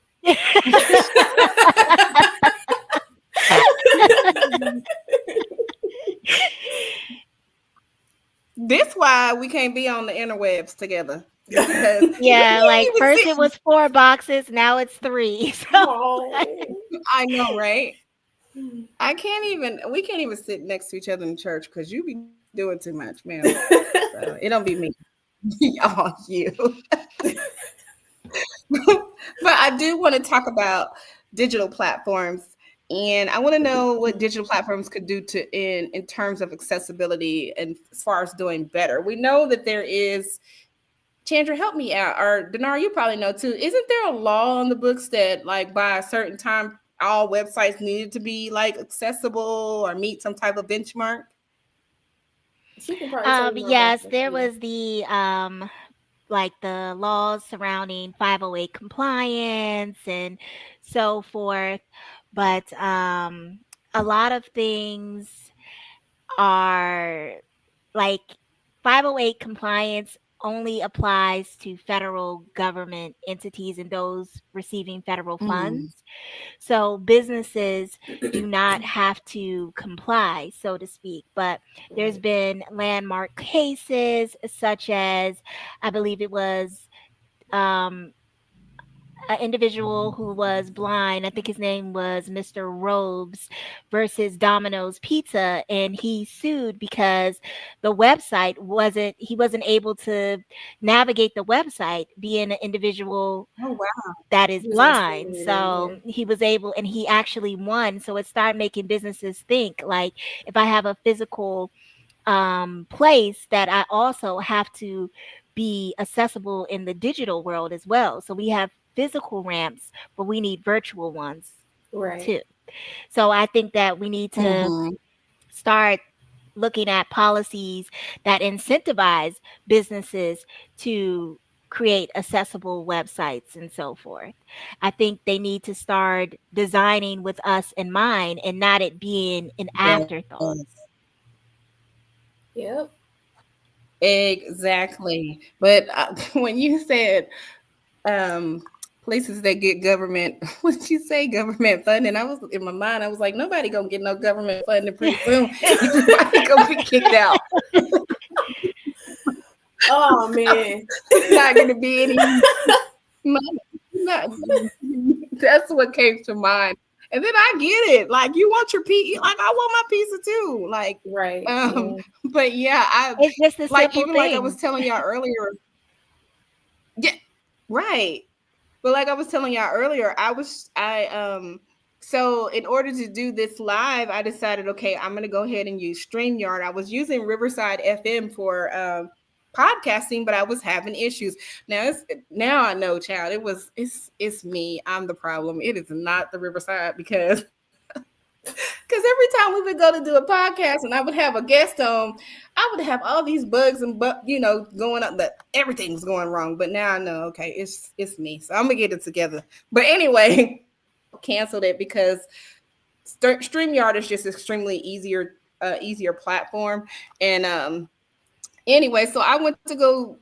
This why we can't be on the interwebs together. Because we Yeah, can't like even first sit. it was 4 boxes, now it's 3. So Oh. I know, right? We can't even sit next to each other in church because you be doing too much, man. So it don't be me. Oh, you. But I do want to talk about digital platforms. And I want to know what digital platforms could do to in terms of accessibility and as far as doing better. We know that there is, Chandra, help me out, or Dinar, you probably know too. Isn't there a law on the books that like by a certain time all websites needed to be like accessible or meet some type of benchmark? She can probably tell you more about yes, that. there Yeah. was the like the laws surrounding 508 compliance and so forth, but a lot of things are like 508 compliance only applies to federal government entities and those receiving federal Mm. funds. So businesses do not have to comply, so to speak. But there's Right. been landmark cases such as, I believe it was um, an individual who was blind. I think his name was Mr. Robes versus Domino's Pizza, and he sued because the website he wasn't able to navigate the website, being an individual Oh wow. that is He was blind. intimidated. So he was able, and he actually won. So it started making businesses think like, if I have a physical place, that I also have to be accessible in the digital world as well. So we have physical ramps, but we need virtual ones Yeah. Right. too. So I think that we need to Mm-hmm. start looking at policies that incentivize businesses to create accessible websites and so forth. I think they need to start designing with us in mind and not it being an afterthought. Yes. Yep. Exactly. But when you said um, places that get government, what did you say, government funding? I was in my mind, I was like, nobody gonna get no government funding pretty soon. Everybody gonna be kicked out. Oh man. It's not going to be any money. Not, that's what came to mind. And then I get it. Like you want your pizza, like I want my pizza too. Like, Right. um, Yeah. but yeah, I It's just a like simple even like I was thing. telling y'all earlier. Yeah, right. But like I was telling y'all earlier, so in order to do this live, I decided, okay, I'm gonna go ahead and use StreamYard. I was using Riverside FM for podcasting, but I was having issues. Now I know, child, it's me. I'm the problem. It is not the Riverside because every time we would go to do a podcast and I would have a guest on, I would have all these bugs and going up that everything was going wrong. But now I know, okay, it's me. So I'm gonna get it together. But anyway, canceled it because StreamYard is just extremely easier platform. And anyway, so I went to go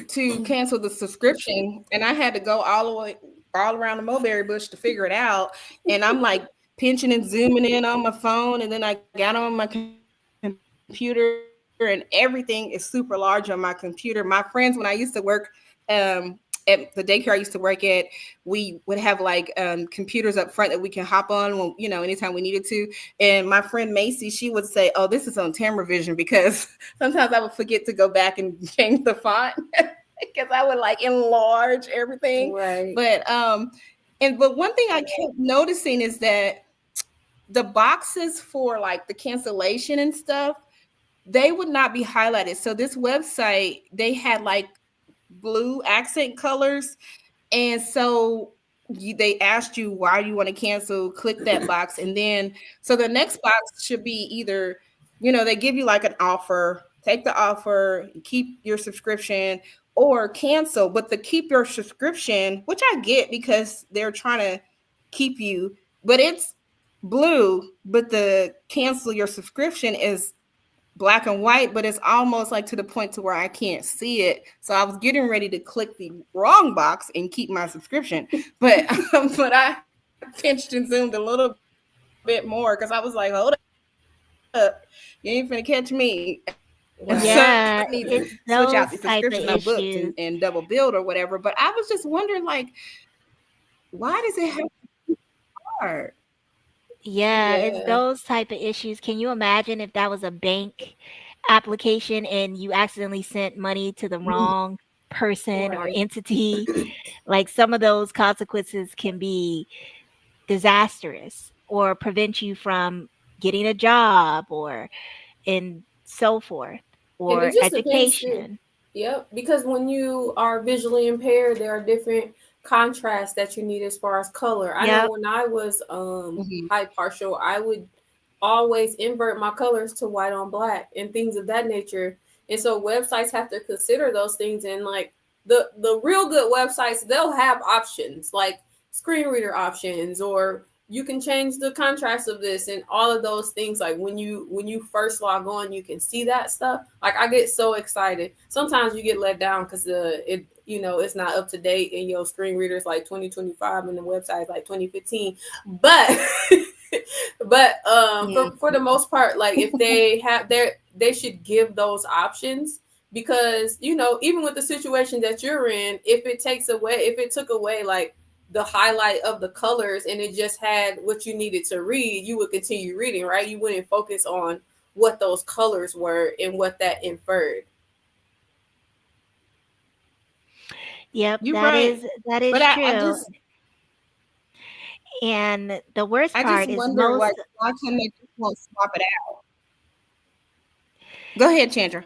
to cancel the subscription and I had to go all around the mulberry bush to figure it out. And I'm like pinching and zooming in on my phone, and then I got on my computer and everything is super large on my computer. My friends, when I used to work at the daycare I used to work at, we would have like computers up front that we can hop on when anytime we needed to. And my friend Macy, she would say, "Oh, this is on TamraVision," because sometimes I would forget to go back and change the font because I would like enlarge everything. Right. But one thing I kept noticing is that the boxes for like the cancellation and stuff, they would not be highlighted. So this website, they had like blue accent colors, and so they asked you why you want to cancel, click that box. And then, so the next box should be either, they give you like an offer, take the offer, keep your subscription, or cancel. But the keep your subscription, which I get because they're trying to keep you, but it's blue, but the cancel your subscription is black and white, but it's almost like to the point to where I can't see it. So I was getting ready to click the wrong box and keep my subscription, but but I pinched and zoomed a little bit more because I was like, hold up, you ain't finna catch me. And so I need to switch Right. out Yeah, the it's subscription I those booked type of and double issues. bill or whatever. But I was just wondering, like, why does it have to be hard? Yeah, it's Yeah. those type of issues. Can you imagine if that was a bank application and you accidentally sent money to the wrong person or Right. entity? Like some of those consequences can be disastrous or prevent you from getting a job or and so forth And it or just depends too. education. Yep. Because when you are visually impaired, there are different contrasts that you need as far as color. I know Yep. when I was Mhm. height partial, I would always invert my colors to white on black and things of that nature. And so websites have to consider those things, and like the real good websites, they'll have options like screen reader options, or you can change the contrast of this and all of those things. Like when you first log on, you can see that stuff. Like I get so excited. Sometimes you get let down because it's not up to date and your screen reader is like 2025 and the website is like 2015. But but Yeah. for the most part, like if they have they should give those options, because even with the situation that you're in, if it took away like the highlight of the colors and it just had what you needed to read, you would continue reading, right? You wouldn't focus on what those colors were and what that inferred. Yep, You're that right. is that is But true. And the worst I just part is wonder, like, most. why can't they just won't swap it out? Go ahead, Chandra.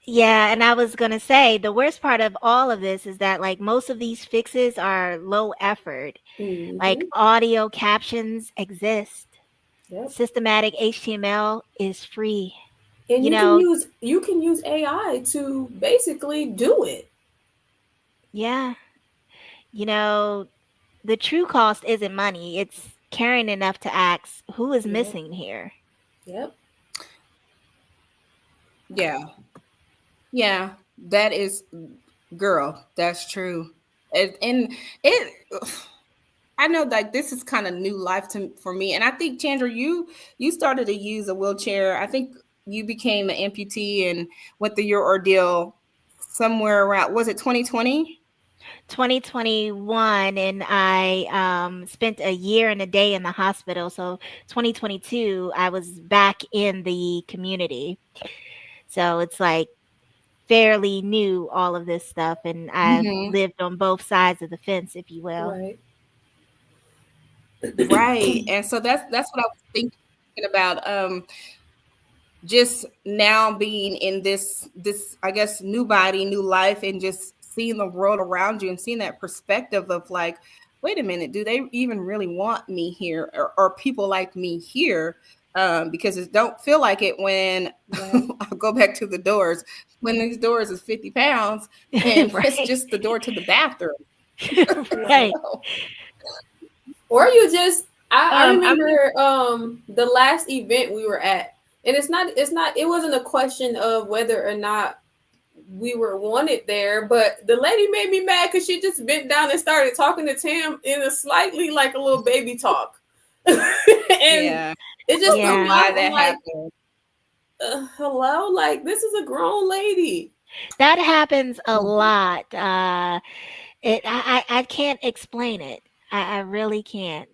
Yeah, and I was gonna say the worst part of all of this is that like most of these fixes are low effort. Like Mm-hmm. audio captions exist. Yep. Systematic HTML is free. And You know, you can use AI to basically do it. yeah, you know, the true cost isn't money. It's caring enough to ask who is Yep. missing here. Yep. Yeah. Yeah. That is, girl, that's true. And it, I know like this is kind of new life for me. And I think Chandra, you started to use a wheelchair. I think you became an amputee and went through your ordeal somewhere around, was it 2020? 2021, and I spent a year and a day in the hospital. So 2022, I was back in the community. So it's like fairly new, all of this stuff, and I've Hmm. lived on both sides of the fence, if you will. Right. Right. And so that's what I was thinking about. Just now being in this I guess new body, new life, and just seeing the world around you and seeing that perspective of like, wait a minute, do they even really want me here, or people like me here? Because it don't feel like it when Right. I go back to the doors, when these doors is 50 pounds and it's Right. just the door to the bathroom. Right. Right. So, Or you just I I'm remember the last event we were at, and it's not it wasn't a question of whether or not we were wanted there, but the lady made me mad because she just bent down and started talking to Tam in a slightly like a little baby talk. And yeah, it I just don't threw know me Yeah. why off. I'm that like, happened. hello, like this is a grown lady. That happens a Mhm. lot. I can't explain it. I really can't.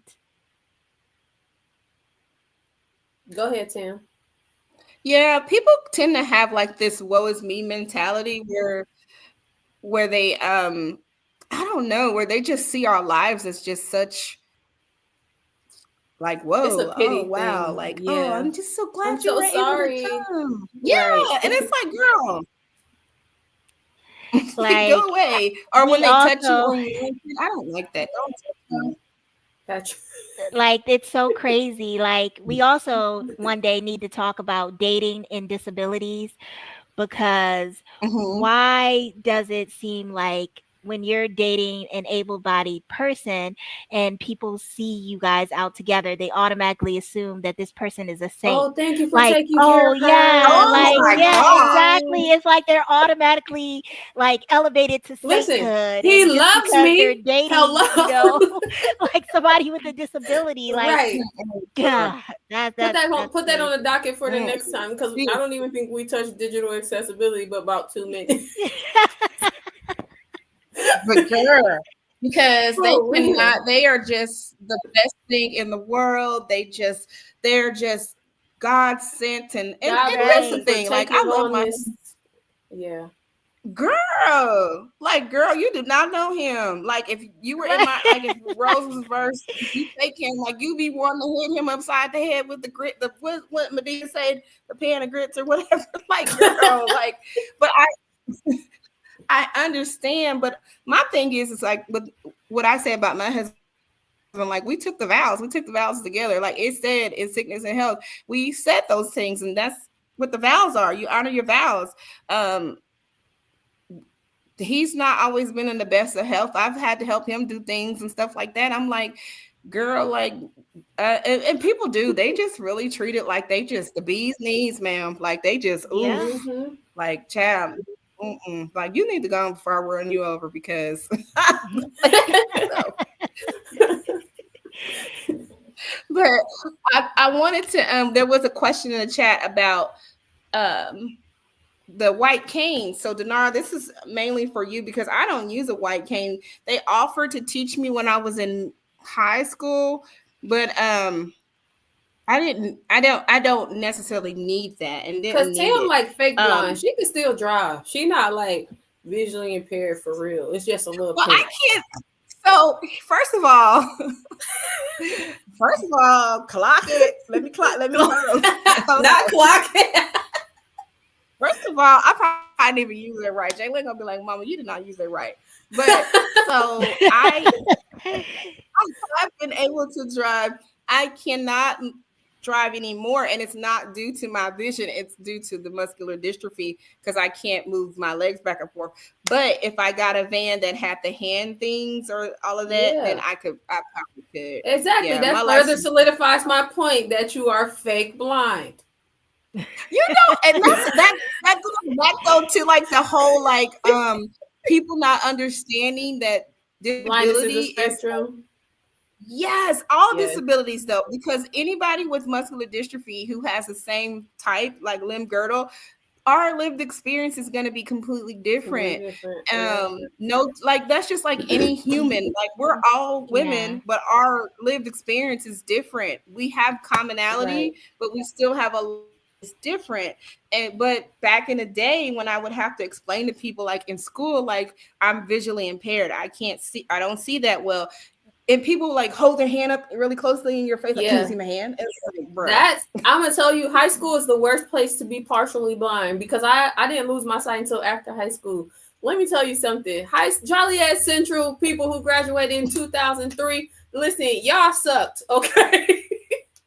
Go ahead, Tam. Yeah, people tend to have like this woe is me mentality where they I don't know, where they just see our lives as just such like, It's a whoa, oh pity wow, thing. like, oh, Yeah. I'm just so I'm glad you so were able to sorry. come. Right. Yeah, and it's like, girl, like go Like away. Or when we they touch you also on your skin, I don't like that. Don't touch me. Patrick. like it's so crazy. Like we also one day need to talk about dating and disabilities, because Hmm. why does it seem like when you're dating an able-bodied person and people see you guys out together, they automatically assume that this person is a saint? Oh, thank you for Like, taking care oh of her. yeah, Oh like my yeah, God. exactly. It's like they're automatically like elevated to Listen, sainthood, he and just loves because they're me. dating, Hello. like somebody with a disability, like Right. God, that's Put that on the crazy. docket for the Mm. next time, because I See, don't even think we touched digital accessibility but about 2 minutes. but girl, because they For real. cannot, they are just the best thing in the world. They're just God sent, God and bless that's the you Right. for thing. Like I taking love on my this. Yeah. girl. Like, girl, you do not know him. Like if you were in my, like if Rose's verse, you take him, like you be wanting to hit him upside the head with the grit, the what Medea said, the pan of grits or whatever. Like, girl, like, but I understand, but my thing is, it's like with what I say about my husband. Like we took the vows, together. Like it said in sickness and health, we said those things, and that's what the vows are. You honor your vows. Um, he's not always been in the best of health. I've had to help him do things and stuff like that. I'm like, girl, like, and people do. They just really treat it like they just the bee's knees, ma'am. Like they just Yeah. oof, Mm-hmm. like child. Mm-mm. Like you need to go before I run you over because so. But I wanted to there was a question in the chat about um the white cane. So Denara, this is mainly for you because I don't use a white cane. They offered to teach me when I was in high school, but I don't necessarily need that and Cause didn't need Tam it. like fake blind. Um She can still drive. She not like visually impaired for real. It's just a little well I pinch. can't so first of all clock it. Let me hold Not on. clocking. First of all, I probably didn't even use it right. Jaylen gonna be like, "Mama, you did not use it right." But so I've been able to drive. I cannot drive anymore, and it's not due to my vision. It's due to the muscular dystrophy because I can't move my legs back and forth. But if I got a van that had the hand things or all of that, then Yeah. I could. I probably could. Exactly. Yeah, my That further license. solidifies my point that you are fake blind. And that goes back though to like the whole like people not understanding that Blindness disability is a is spectrum. yes, all Yeah. disabilities though, because anybody with muscular dystrophy who has the same type, like limb girdle, our lived experience is going to be completely different. Completely different. Yeah. No, like that's just like any human. Like we're all Yeah. women, but our lived experience is different. We have Right. commonality, but we still have a lot that is different. And but back in the day when I would have to explain to people like in school, like I'm visually impaired, I can't see, I don't see that well. And people like hold their hand up really closely in your face, like, can you Yeah. see my hand? And it's like, bruh. That's I'm gonna tell you, high school is the worst place to be partially blind because I didn't lose my sight until after high school. Let me tell you something. Joliet Central people who graduated in 2003, listen, y'all sucked. Okay,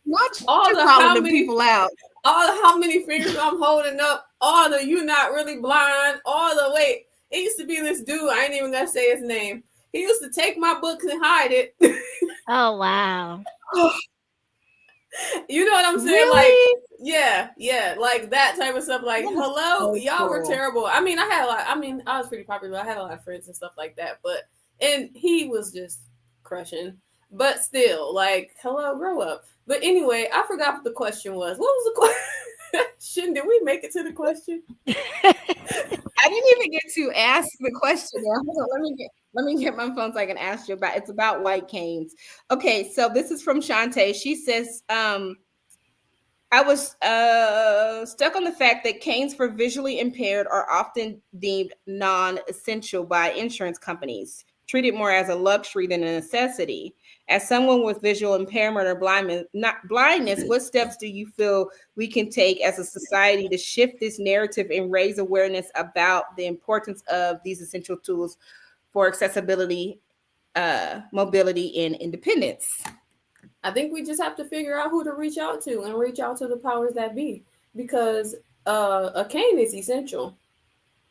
Not all you the calling how them many people out. all the how many fingers I'm holding up, all the you not really blind, all the wait. It used to be this dude. I ain't even gonna say his name. He used to take my books and hide it. Oh, wow. You know what I'm saying? Like, Really? yeah, like that type of stuff. Like, That is hello, so y'all were cool. terrible. I mean, I had a lot. I mean, I was pretty popular. I had a lot of friends and stuff like that. But and he was just crushing. But still, like, hello, grow up. But anyway, I forgot what the question was. What was the question? Did we make it to the question? I didn't even get to ask the question. Now. Hold on, let me get my phone so I can ask you about. It's about white canes. Okay, so this is from Shantae. She says, I was stuck on the fact that canes for visually impaired are often deemed non-essential by insurance companies, treated more as a luxury than a necessity. As someone with visual impairment or blindness, not blindness, what steps do you feel we can take as a society to shift this narrative and raise awareness about the importance of these essential tools for accessibility, mobility, and independence? I think we just have to figure out who to reach out to and reach out to the powers that be because a cane is essential.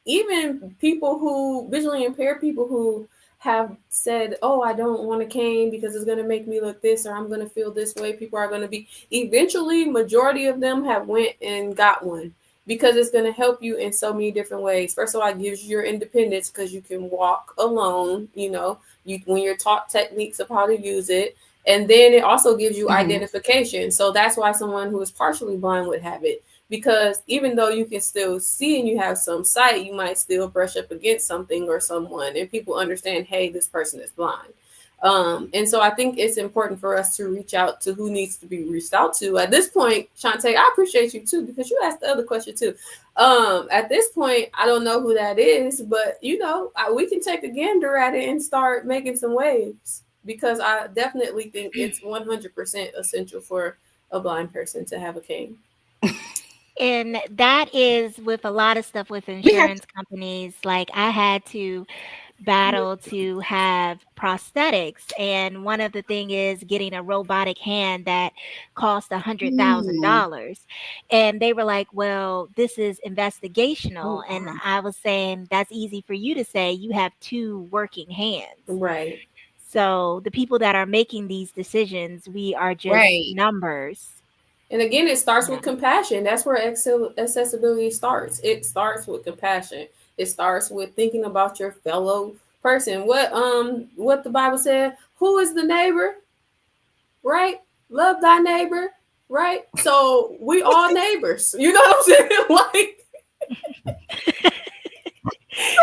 Even people who visually impaired people who have said, "Oh, I don't want a cane because it's going to make me look this or I'm going to feel this way." People are going to be eventually majority of them have went and got one because it's going to help you in so many different ways. First of all, it gives you your independence because you can walk alone, you when you're taught techniques of how to use it. And then it also gives you Mhm. identification. So that's why someone who is partially blind would have it because even though you can still see and you have some sight, you might still brush up against something or someone, and people understand, hey, this person is blind. And so I think it's important for us to reach out to who needs to be reached out to. At this point, Shantae, I appreciate you too because you asked the other question too. At this point, I don't know who that is, but we can take a gander at it and start making some waves because I definitely think it's 100% essential for a blind person to have a cane. And that is with a lot of stuff with We have insurance companies. Like I had to battle to have prosthetics, and one of the thing is getting a robotic hand that cost a hundred thousand to. dollars. And they were like, "Well, this is investigational," Oh, and wow. I was saying that's easy for you to say. You have two working hands. Right. So the people that are making these decisions, we are just Right. numbers. And again, it starts Yeah. with compassion. That's where accessibility starts. It starts with compassion. It starts with thinking about your fellow person. What the Bible said, who is the neighbor? Right? Love thy neighbor, right? So we all neighbors. You know what I'm saying? Like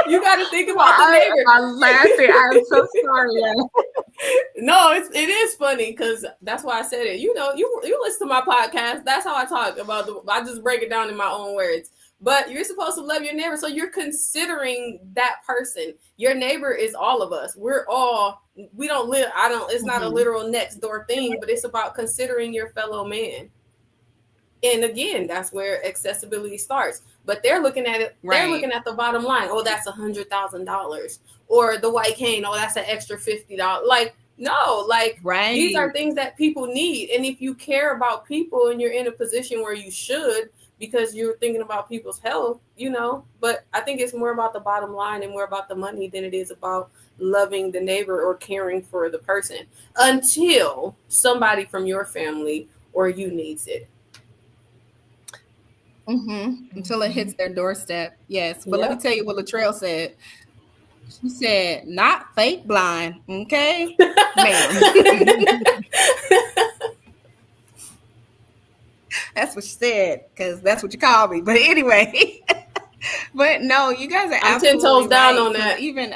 you got to think about the neighbor. I'm laughing. I'm so sorry. No, it is funny because that's why I said it. You listen to my podcast. That's how I talk about I just break it down in my own words. But you're supposed to love your neighbor, so you're considering that person. Your neighbor is all of us. We're all. We don't live. I don't. It's not a Mhm. literal next door thing, but it's about considering your fellow man. And again, that's where accessibility starts. But they're looking at it, they're Right. looking at the bottom line. Oh, that's $100,000. Or the white cane, oh, that's an extra $50. Like, no, like these Right. are things that people need. And if you care about people and you're in a position where you should, because you're thinking about people's health, but I think it's more about the bottom line and more about the money than it is about loving the neighbor or caring for the person until somebody from your family or you needs it. Until it hits Mhm. their doorstep. Yes. But let me Yep. tell you what Latrell said. She said, not fake blind. Okay. Ma'am. That's what she said, because that's what you call me. But anyway, but no, you guys are I'm 10 toes absolutely down right. on Because that. even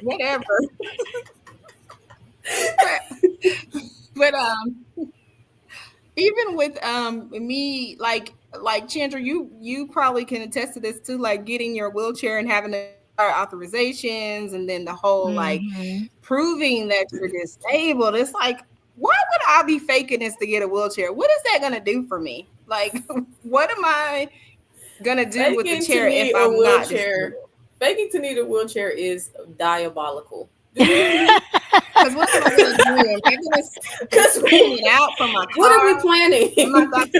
whatever, but even with me, like Chandra, you probably can attest to this too, like getting your wheelchair and having the prior authorizations, and then the whole like Hmm. proving that you're disabled. It's like, why would I be faking this to get a wheelchair? What is that gonna do for me? Like, what am I gonna do with the Faking to chair if need a I'm not wheelchair, disabled? faking to need a wheelchair is diabolical. Do you hear me? Because what am I gonna do? Am I gonna Because swing it out from my what are we car? Am I planning? gonna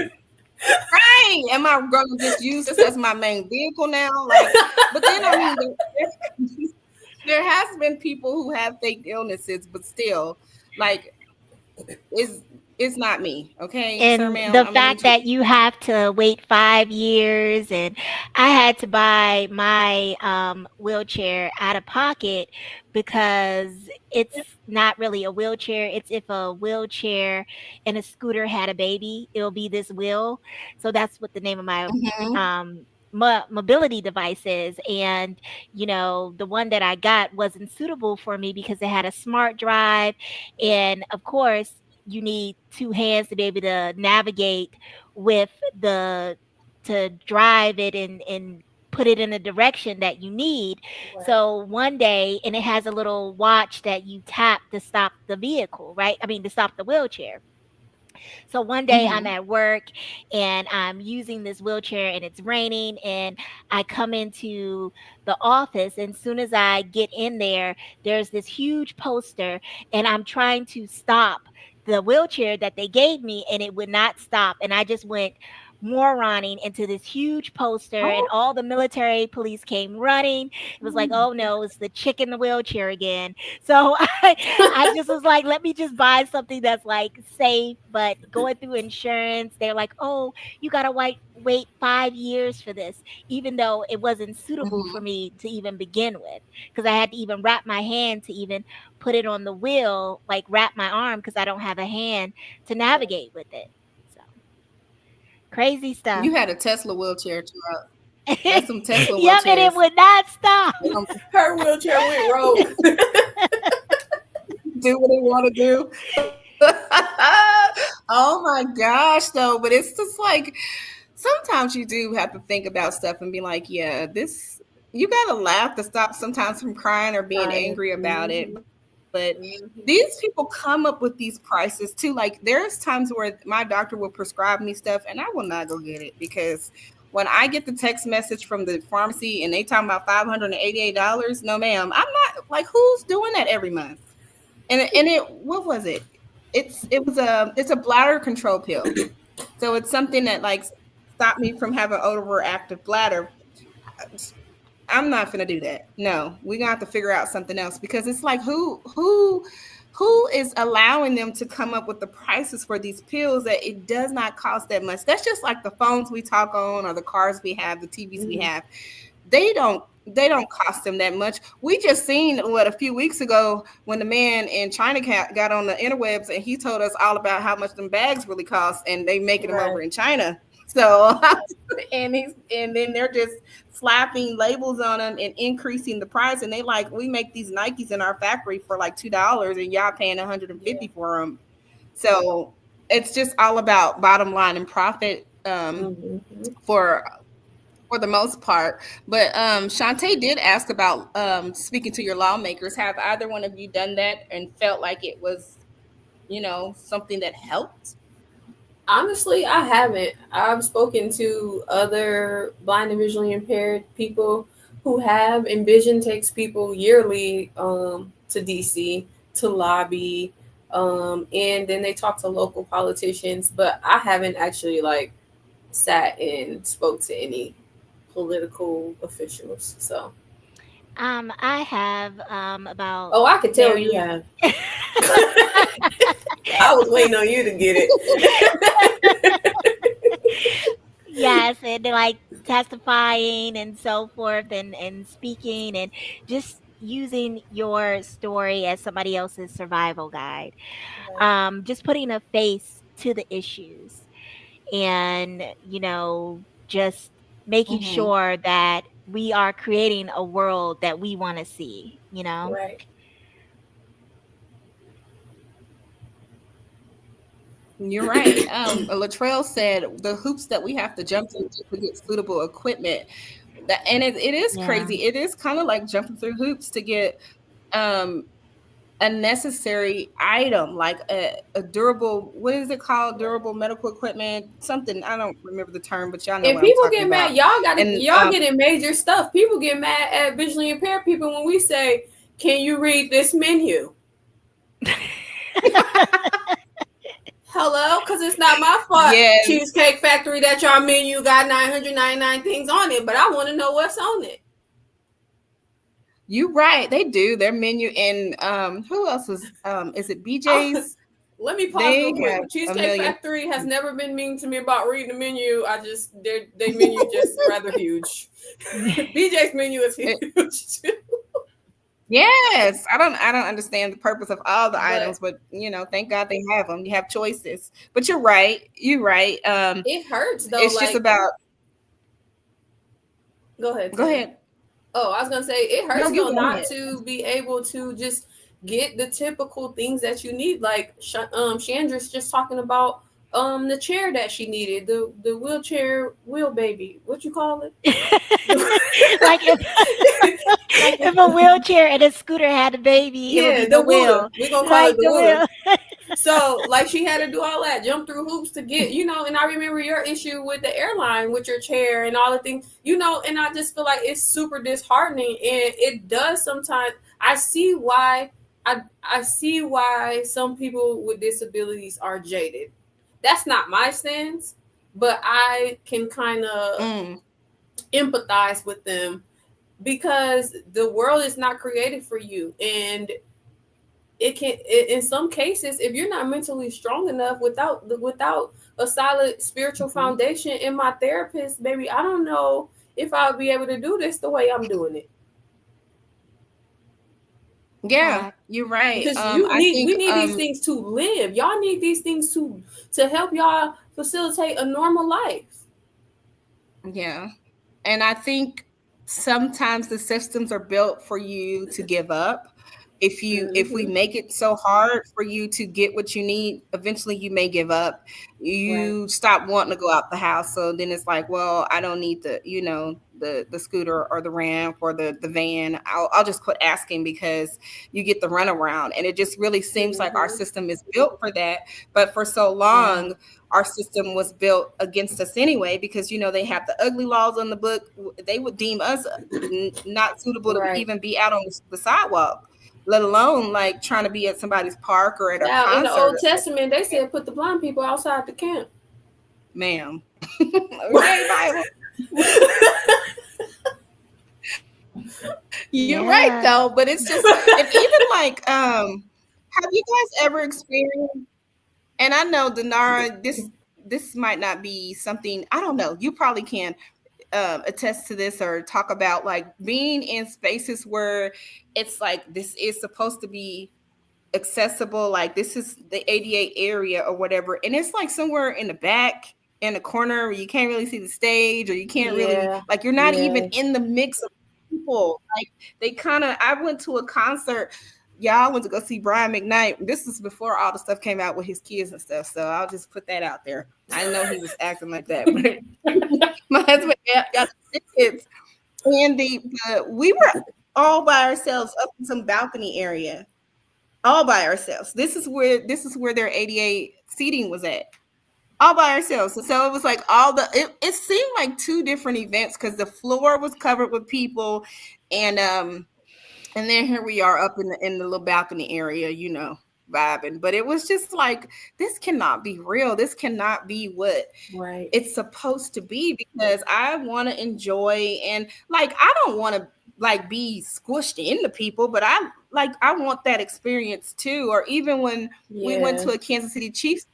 right? Am I gonna just use this as my main vehicle now? Like, but then I mean, there has been people who have fake illnesses, but still, like, is it's not me, okay, sir, And ma'am. the I'm going fact to. that you have to wait 5 years, and I had to buy my wheelchair out of pocket because it's not really a wheelchair. It's if a wheelchair and a scooter had a baby, it'll be this wheel. So that's what the name of my Mhm. mobility device is. And the one that I got wasn't suitable for me because it had a smart drive, and of course you need two hands to be able to navigate with the to drive it and put it in the direction that you need. Right. So one day, and it has a little watch that you tap to stop the vehicle, right? I mean, to stop the wheelchair. So one day I'm Mhm. at work and I'm using this wheelchair and it's raining, and I come into the office, and soon as I get in there, there's this huge poster, and I'm trying to stop the wheelchair that they gave me, and it would not stop, and I just went moroning into this huge poster, and Oh, all the military police came running. It was like, oh no, it's the chick in the wheelchair again. So I just was like, let me just buy something that's like safe, but going through insurance, they're like, oh, you gotta wait 5 years for this, even though it wasn't suitable for mhm. me to even begin with, because I had to even wrap my hand to even put it on the wheel, like wrap my arm because I don't have a hand to navigate with it. So crazy stuff. You had a Tesla wheelchair too. That's some Tesla Yep, and it wheelchairs. would not stop. They don't Her wheelchair went rogue. do what they want to do. Oh my gosh, though. But it's just like sometimes you do have to think about stuff and be like, yeah, this, you gotta laugh to stop sometimes from crying or being Crying. angry about it. Hmm. But these Hmm. people come up with these prices too. Like there's times where my doctor will prescribe me stuff and I will not go get it, because when I get the text message from the pharmacy and they talking about $588, no ma'am, I'm not, like, who's doing that every month? And it, what was it? It's a bladder control pill. So it's something that like stop me from having overactive bladder. I'm not gonna do that. No, we're gonna have to figure out something else, because it's like who is allowing them to come up with the prices for these pills that it does not cost that much. That's just like the phones we talk on or the cars we have, the TVs we Hmm. have. They don't cost them that much. We just seen what a few weeks ago when the man in China got on the interwebs and he told us all about how much them bags really cost, and they making them over Right. in China. So and then they're just slapping labels on them and increasing the price, and they like, we make these Nikes in our factory for like $2 and y'all paying Yeah. 150 for them. So it's just all about bottom line and profit, Hmm. for the most part. But Shantae did ask about speaking to your lawmakers. Have either one of you done that and felt like it was, something that helped? Honestly, I haven't. I've spoken to other blind and visually impaired people who have, and Vision takes people yearly to DC to lobby, and then they talk to local politicians. But I haven't actually like sat and spoke to any political officials. So, I have about oh, I could tell you various. have. I was waiting on you to get it. Yes, and they're like testifying and so forth, and speaking, and just using your story as somebody else's survival guide. Right. Just putting a face to the issues and, just making Mm-hmm. sure that we are creating a world that we want to see. Right. You're right. Latrell said the hoops that we have to jump through just to get suitable equipment. That and it is Yeah. crazy. It is kind of like jumping through hoops to get um a necessary item like a durable, what is it called, durable medical equipment, something, I don't remember the term, but y'all know And what I'm people talking get mad. about. And Y'all getting major stuff. People get mad at visually impaired people when we say, "Can you read this menu?" Hello, because it's not my fault, yes, Cheesecake Factory, that your menu got 999 things on it, but I want to know what's on it. you're right, they do their menu. And who else is it BJ's? Let me pause real They have quick. a Cheesecake million. Factory has never been mean to me about reading the menu. I just their menu just rather huge. BJ's menu is huge too. Yes, I don't understand the purpose of all the But items, but thank God they have them. You have choices. But you're right. You're right. it hurts though. It's just Like, about. go ahead, Go Tam. ahead. Oh, I was gonna say it No, hurts you though go not ahead. to be able to just get the typical things that you need. Like Chandra's just talking about the chair that she needed, the wheelchair wheel baby. What you call it? Like if a wheelchair and a scooter had a baby, it would Yeah, be the the wooder. wheel. We're gonna call Right, it the the wooder. wheel. So like she had to do all that, jump through hoops to get, and I remember your issue with the airline with your chair and all the things, and I just feel like it's super disheartening, and it does sometimes. I see why some people with disabilities are jaded. That's not my stance, but I can kind of Mm, empathize with them because the world is not created for you, and in some cases, if you're not mentally strong enough, without a solid spiritual mhm. foundation, in my therapist, baby, I don't know if I'll be able to do this the way I'm doing it. Yeah, Fact. you're right. Because I think we need these things to live. Y'all need these things to help y'all facilitate a normal life. yeah. And I think sometimes the systems are built for you to give up. If we Mm-hmm. make it so hard for you to get what you need, eventually you may give up. Right. You stop wanting to go out the house. So then it's like, well, I don't need the scooter or the ramp or the van. I'll just quit asking because you get the runaround. And it just really seems like our Mm-hmm. system is built for that. But for so Yeah. long, our system was built against us anyway because they have the ugly laws on the book. They would deem us not suitable to Right. even be out on the sidewalk, let alone like trying to be at somebody's park or at a Now, in the concert Old or something. Testament, they said put the blind people outside the camp. Ma'am. Okay, Bible. You're right Yeah. though, but it's just, and even like have you guys ever experienced, and I know Denara, this might not be something, I don't know, you probably can attest to this or talk about like being in spaces where it's like this is supposed to be accessible, like this is the ADA area or whatever, and it's like somewhere in the back in the corner where you can't really see the stage, or you can't really, Yeah. like, you're not even Yeah. in the mix of people. Like they kind of, I went to a concert, y'all, went to go see Brian McKnight. This is before all the stuff came out with his kids and stuff, so I'll just put that out there. I know he was acting like that, but my husband got the tickets, and we were all by ourselves up in some balcony area, all by ourselves. This is where their ADA seating was at, all by ourselves. So it was like it seemed like two different events because the floor was covered with people, and then here we are up in the little balcony area, vibing. But it was just like, this cannot be real. This cannot be what Right. it's supposed to be, because I want to enjoy, and like I don't want to like be squished into people, but I want that experience too. Or even when we went Yeah. to a Kansas City Chiefs,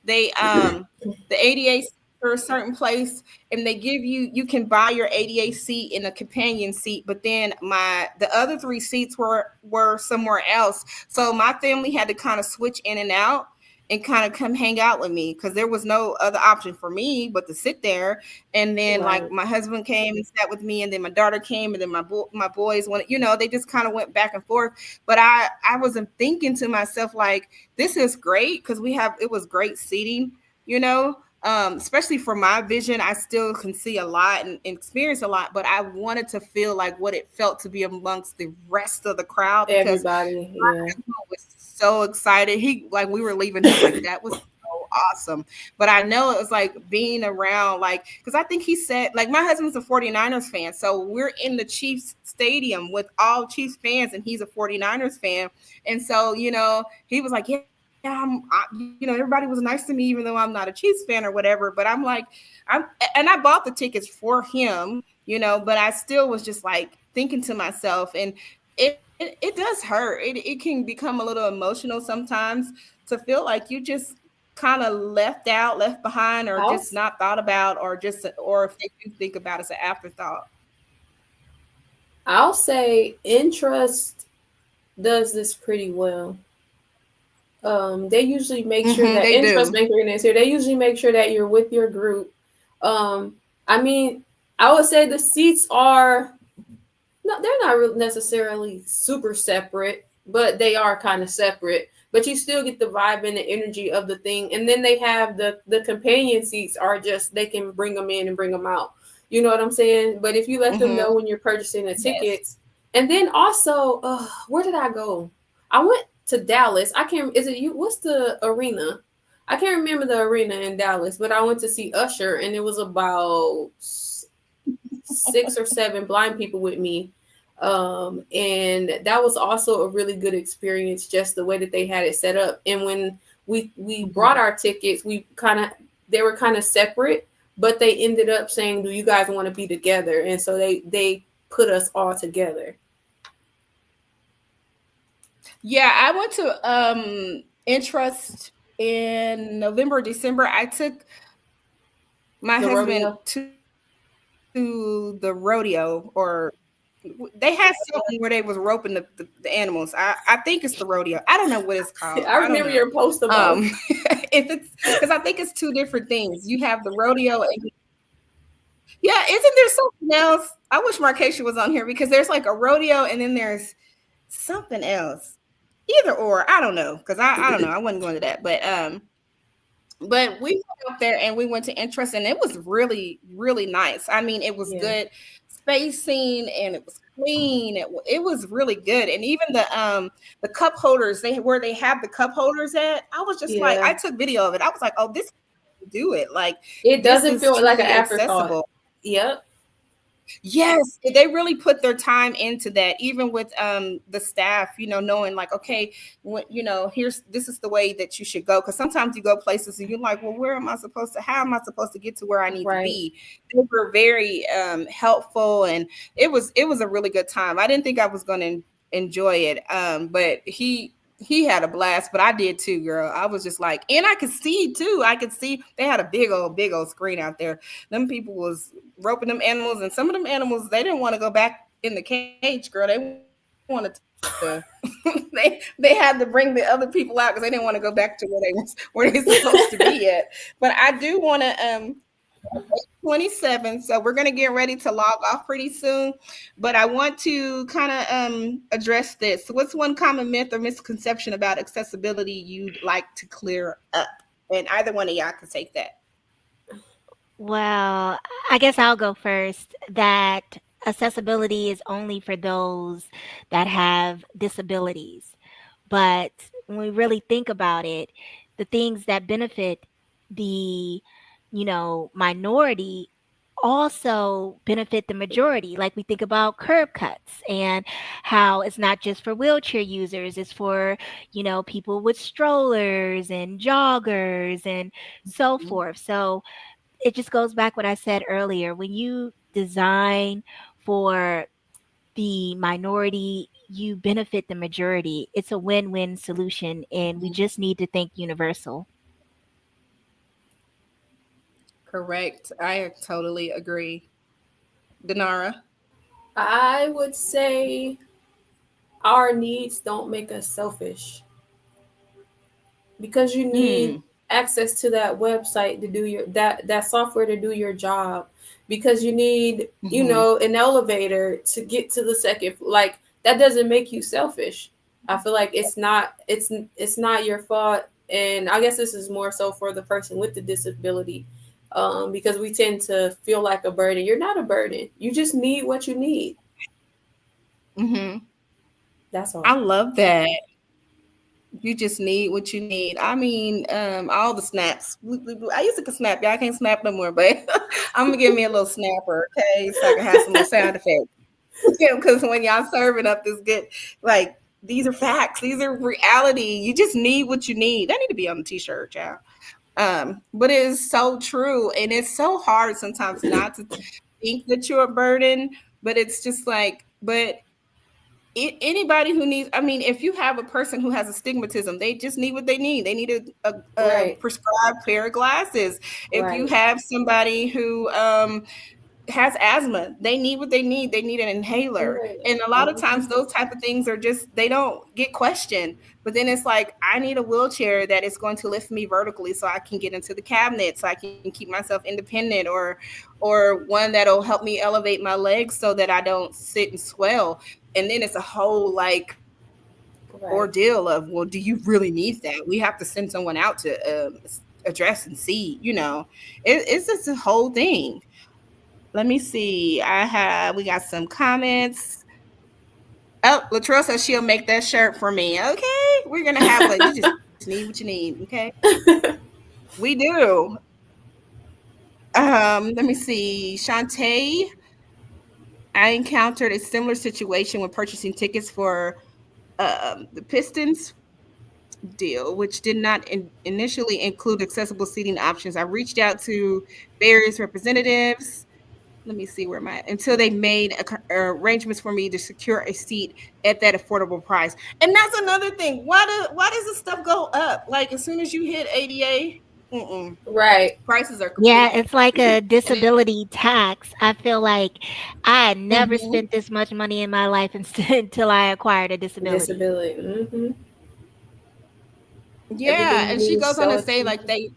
they the ADA for a certain place, and they give you can buy your ADA seat in a companion seat, but then the other three seats were somewhere else. So my family had to kind of switch in and out. and kind of come hang out with me because there was no other option for me but to sit there. And then like Right. my husband came and sat with me, and then my daughter came, and then my boys went. They just kind of went back and forth. But I wasn't thinking to myself like, this is great because it was great seating. You know, especially for my vision, I still can see a lot and experience a lot, but I wanted to feel like what it felt to be amongst the rest of the crowd because Everybody, my yeah. husband was so excited. He like we were leaving, he was like, that was so awesome. But I know it was like being around, like, because I think he said, like, my husband's a 49ers fan. So we're in the Chiefs stadium with all Chiefs fans, and he's a 49ers fan. And so, he was like, yeah, everybody was nice to me, even though I'm not a Chiefs fan or whatever. But I'm like, and I bought the tickets for him, but I still was just like thinking to myself, and it does hurt. It can become a little emotional sometimes to feel like you just kind of left out, left behind, or just I'll not thought about, or if they do think about as an afterthought. I'll say interest does this pretty well. They usually make sure Mm-hmm, that they interest do. maker is here. They usually make sure that you're with your group. Um, I mean, I would say the seats are no, they're not necessarily super separate, but they are kind of separate. But you still get the vibe and the energy of the thing. And then they have the companion seats are just they can bring them in and bring them out. You know what I'm saying? But if you let them know Mm-hmm. when you're purchasing the Yes. tickets, and then also, where did I go? I went to Dallas. I can't. Is it you? What's the arena? I can't remember the arena in Dallas, but I went to see Usher, and it was about 6 or 7 blind people with me. And that was also a really good experience, just the way that they had it set up. And when we brought our tickets, they were kind of separate, but they ended up saying, "Do you guys want to be together?" And so they put us all together. Yeah, I went to Interest in November, December. I took my The husband rodeo. to the rodeo, or they had something where they was roping the animals. I think it's the rodeo. I don't know what it's called. I don't I know. remember your post Um, about. if it's because I think it's two different things. You have the rodeo, and yeah, isn't there something else? I wish Markeisha was on here because there's like a rodeo, and then there's something else. Either or, I don't know because I don't know. I wasn't going to that, but we went up there and we went to Interest, and it was really really nice. I mean, it was Yeah, good spacing and it was clean. It was really good, and even the cup holders where they have the cup holders at. I was just like, yeah. I took video of it. I was like, oh, this do it like It this doesn't is feel like an truly afterthought. accessible. Yep. Yes, they really put their time into that, even with the staff, knowing like, okay, here's this is the way that you should go. Because sometimes you go places and you're like, well, how am I supposed to get to where I need to Right. be? They were very helpful, and it was a really good time. I didn't think I was gonna enjoy it. But he had a blast, but I did too, girl. I was just like, and I could see too. I could see they had a big old screen out there. Them people was roping them animals, and some of them animals they didn't want to go back in the cage, girl. They wanted to they had to bring the other people out because they didn't want to go back to where they supposed to be at. But I do want to 27. So we're going to get ready to log off pretty soon. But I want to kind of address this. So what's one common myth or misconception about accessibility you'd like to clear up? And either one of y'all can take that. Well, I guess I'll go first. That accessibility is only for those that have disabilities. But when we really think about it, the things that benefit the, minority also benefit the majority. Like we think about curb cuts and how it's not just for wheelchair users, it's for, people with strollers and joggers and so forth. So it just goes back what I said earlier. When you design for the minority, you benefit the majority. It's a win-win solution, and we just need to think universal. Correct. I totally agree. Denara. I would say our needs don't make us selfish because you need Mm. access to that website to do your that software to do your job, because you need, you Mm-hmm. know, an elevator to get to the second, like, that doesn't make you selfish. I feel like it's not your fault. And I guess this is more so for the person with the disability, because we tend to feel like a burden. You're not a burden, you just need what you need. Mm-hmm. That's I all. love that. You just need what you need. I mean, all the snaps. I used to snap. Y'all can't snap no more, but I'm gonna give me a little snapper, okay, so I can have some little sound effects. Because when y'all serving up this good, like these are facts, these are reality. You just need what you need. That need to be on the t-shirt, y'all. But it is so true, and it's so hard sometimes not to think that you're a burden. But it's just like, but anybody who needs, I mean, if you have a person who has astigmatism, they just need what they need. They need a Right, prescribed pair of glasses. If you right, have somebody who has asthma, they need what they need. They need an inhaler. right. And a lot of Mhm. times those type of things are just, they don't get questioned. But then it's like, I need a wheelchair that is going to lift me vertically so I can get into the cabinet, so I can keep myself independent, or one that'll help me elevate my legs so that I don't sit and swell. And then it's a whole like Right. ordeal of, well, do you really need that? We have to send someone out to address and see, it's just a whole thing. Let me see. We got some comments. Oh, Latrell says she'll make that shirt for me. Okay. We're gonna have like, you just need what you need. Okay. We do. Let me see. Shantae, I encountered a similar situation when purchasing tickets for the Pistons deal, which did not initially include accessible seating options. I reached out to various representatives. Let me see where my until they made arrangements for me to secure a seat at that affordable price. And that's another thing. Why does this stuff go up? Like as soon as you hit ADA, Right. prices are Yeah, completely, it's like a and it, disability tax. I feel like I had never mhm. spent this much money in my life until I acquired a disability. Disability. Hmm. Yeah, Everything you and need she is goes on so to say like expensive.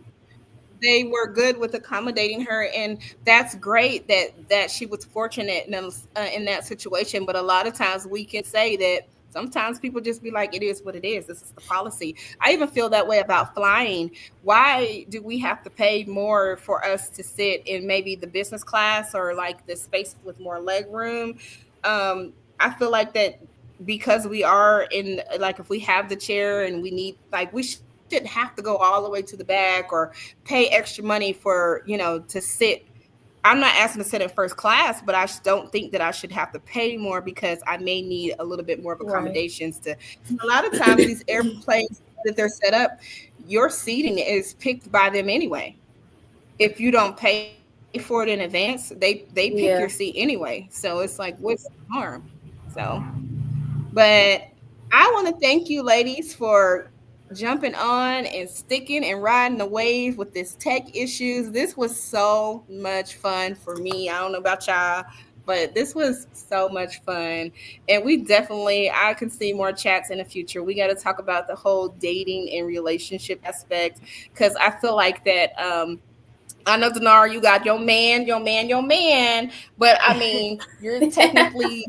they were good with accommodating her, and that's great that she was fortunate in that situation. But a lot of times we can say that sometimes people just be like, it is what it is, this is the policy. I even feel that way about flying. Why do we have to pay more for us to sit in maybe the business class or like the spaces with more leg room? I feel like that because we are in, like, if we have the chair and we need, like, we shouldn't have to go all the way to the back or pay extra money for, to sit. I'm not asking to sit in first class, but I don't think that I should have to pay more because I may need a little bit more of Right. accommodations to. A lot of times these airplanes that they're set up, your seating is picked by them anyway. If you don't pay for it in advance, they pick your seat Yeah. anyway. So it's like, what's the harm? So, but I want to thank you, ladies, for jumping on and sticking and riding the wave with this tech issues. This was so much fun for me. I don't know about y'all, but this was so much fun. And I can see more chats in the future. We got to talk about the whole dating and relationship aspect because I feel like that. I know, Denara, you got your man, but I mean, you're technically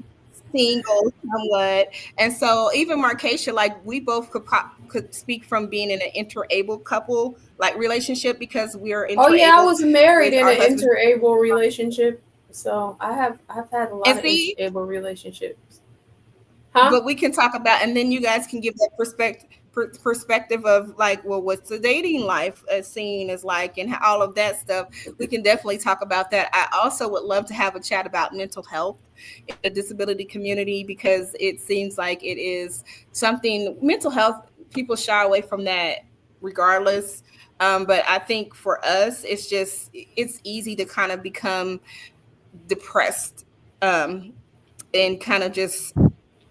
single somewhat. And so even Markeisha, like we both could speak from being in an interable couple like relationship because we are Oh yeah, I interable was married with in our an husbands. interable relationship, so I've had a And lot of see, interable relationships. Huh? but we can talk about, and then you guys can give that perspective of like, well, what's the dating life scene is like, and all of that stuff. We can definitely talk about that. I also would love to have a chat about mental health in the disability community because it seems like it is something. Mental health, people shy away from that regardless. But I think for us, it's easy to kind of become depressed, and kind of just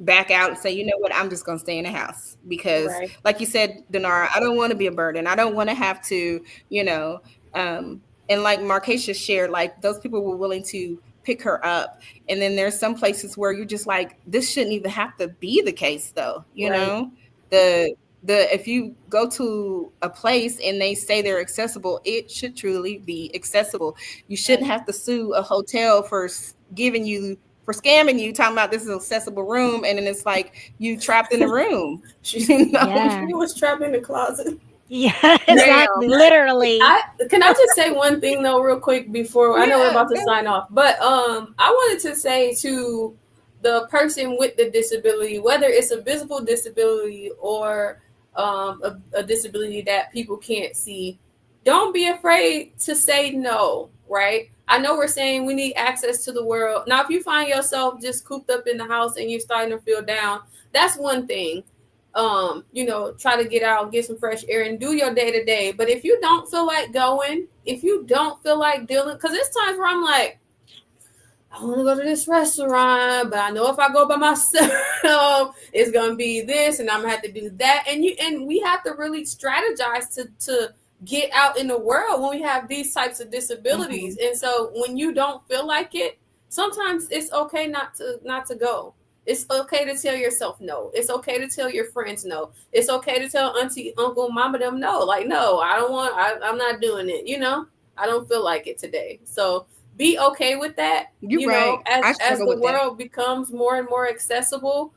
back out and say, you know what, I'm just gonna stay in the house because, Right. like you said, Denara, I don't want to be a burden. I don't want to have to, you know, um, and like Markeisha shared, like those people were willing to pick her up, and then there's some places where you're just like, this shouldn't even have to be the case, though, Right. the the if you go to a place and they say they're accessible, it should truly be accessible. You shouldn't Right. have to sue a hotel for giving you for scamming you, talking about this is an accessible room, and then it's like you trapped in the room. She You know, Yeah. she was trapped in the closet. Yeah, ma'am. exactly. Literally. I can I just say one thing though, real quick before I know we're Yeah, about to sign off, but I wanted to say to the person with the disability, whether it's a visible disability or a disability that people can't see, don't be afraid to say no. Right? I know we're saying we need access to the world. Now, if you find yourself just cooped up in the house and you're starting to feel down, that's one thing. Try to get out, get some fresh air, and do your day to day. But if you don't feel like going, if you don't feel like dealing, because there's times where I'm like, I want to go to this restaurant, but I know if I go by myself, it's gonna be this, and I'm gonna have to do that. And we have to really strategize to get out in the world when we have these types of hmm disabilities. And so when you don't feel like it, sometimes it's okay not to go. It's okay to tell yourself no. It's okay to tell your friends no. It's okay to tell auntie, uncle, mama them no. Like, no, I don't want. I'm not doing it. I don't feel like it today. So be okay with that. you're right. I As struggle the with that. world becomes more and more accessible,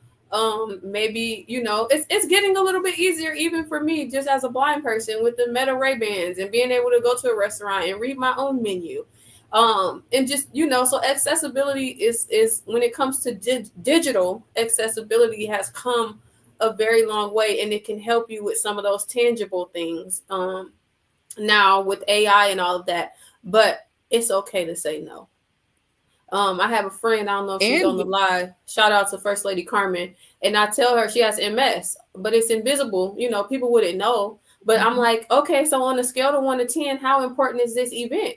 maybe it's getting a little bit easier even for me, just as a blind person, with the Meta Ray Bans and being able to go to a restaurant and read my own menu. And just so accessibility is when it comes to digital accessibility has come a very long way, and it can help you with some of those tangible things now with AI and all of that. But it's okay to say no. I have a friend, I don't know if she's And on the live. Shout out to First Lady Carmen. And I tell her she has MS, but it's invisible. People wouldn't know. But I'm mhm. like, okay, so on a scale of 1 to 10, how important is this event?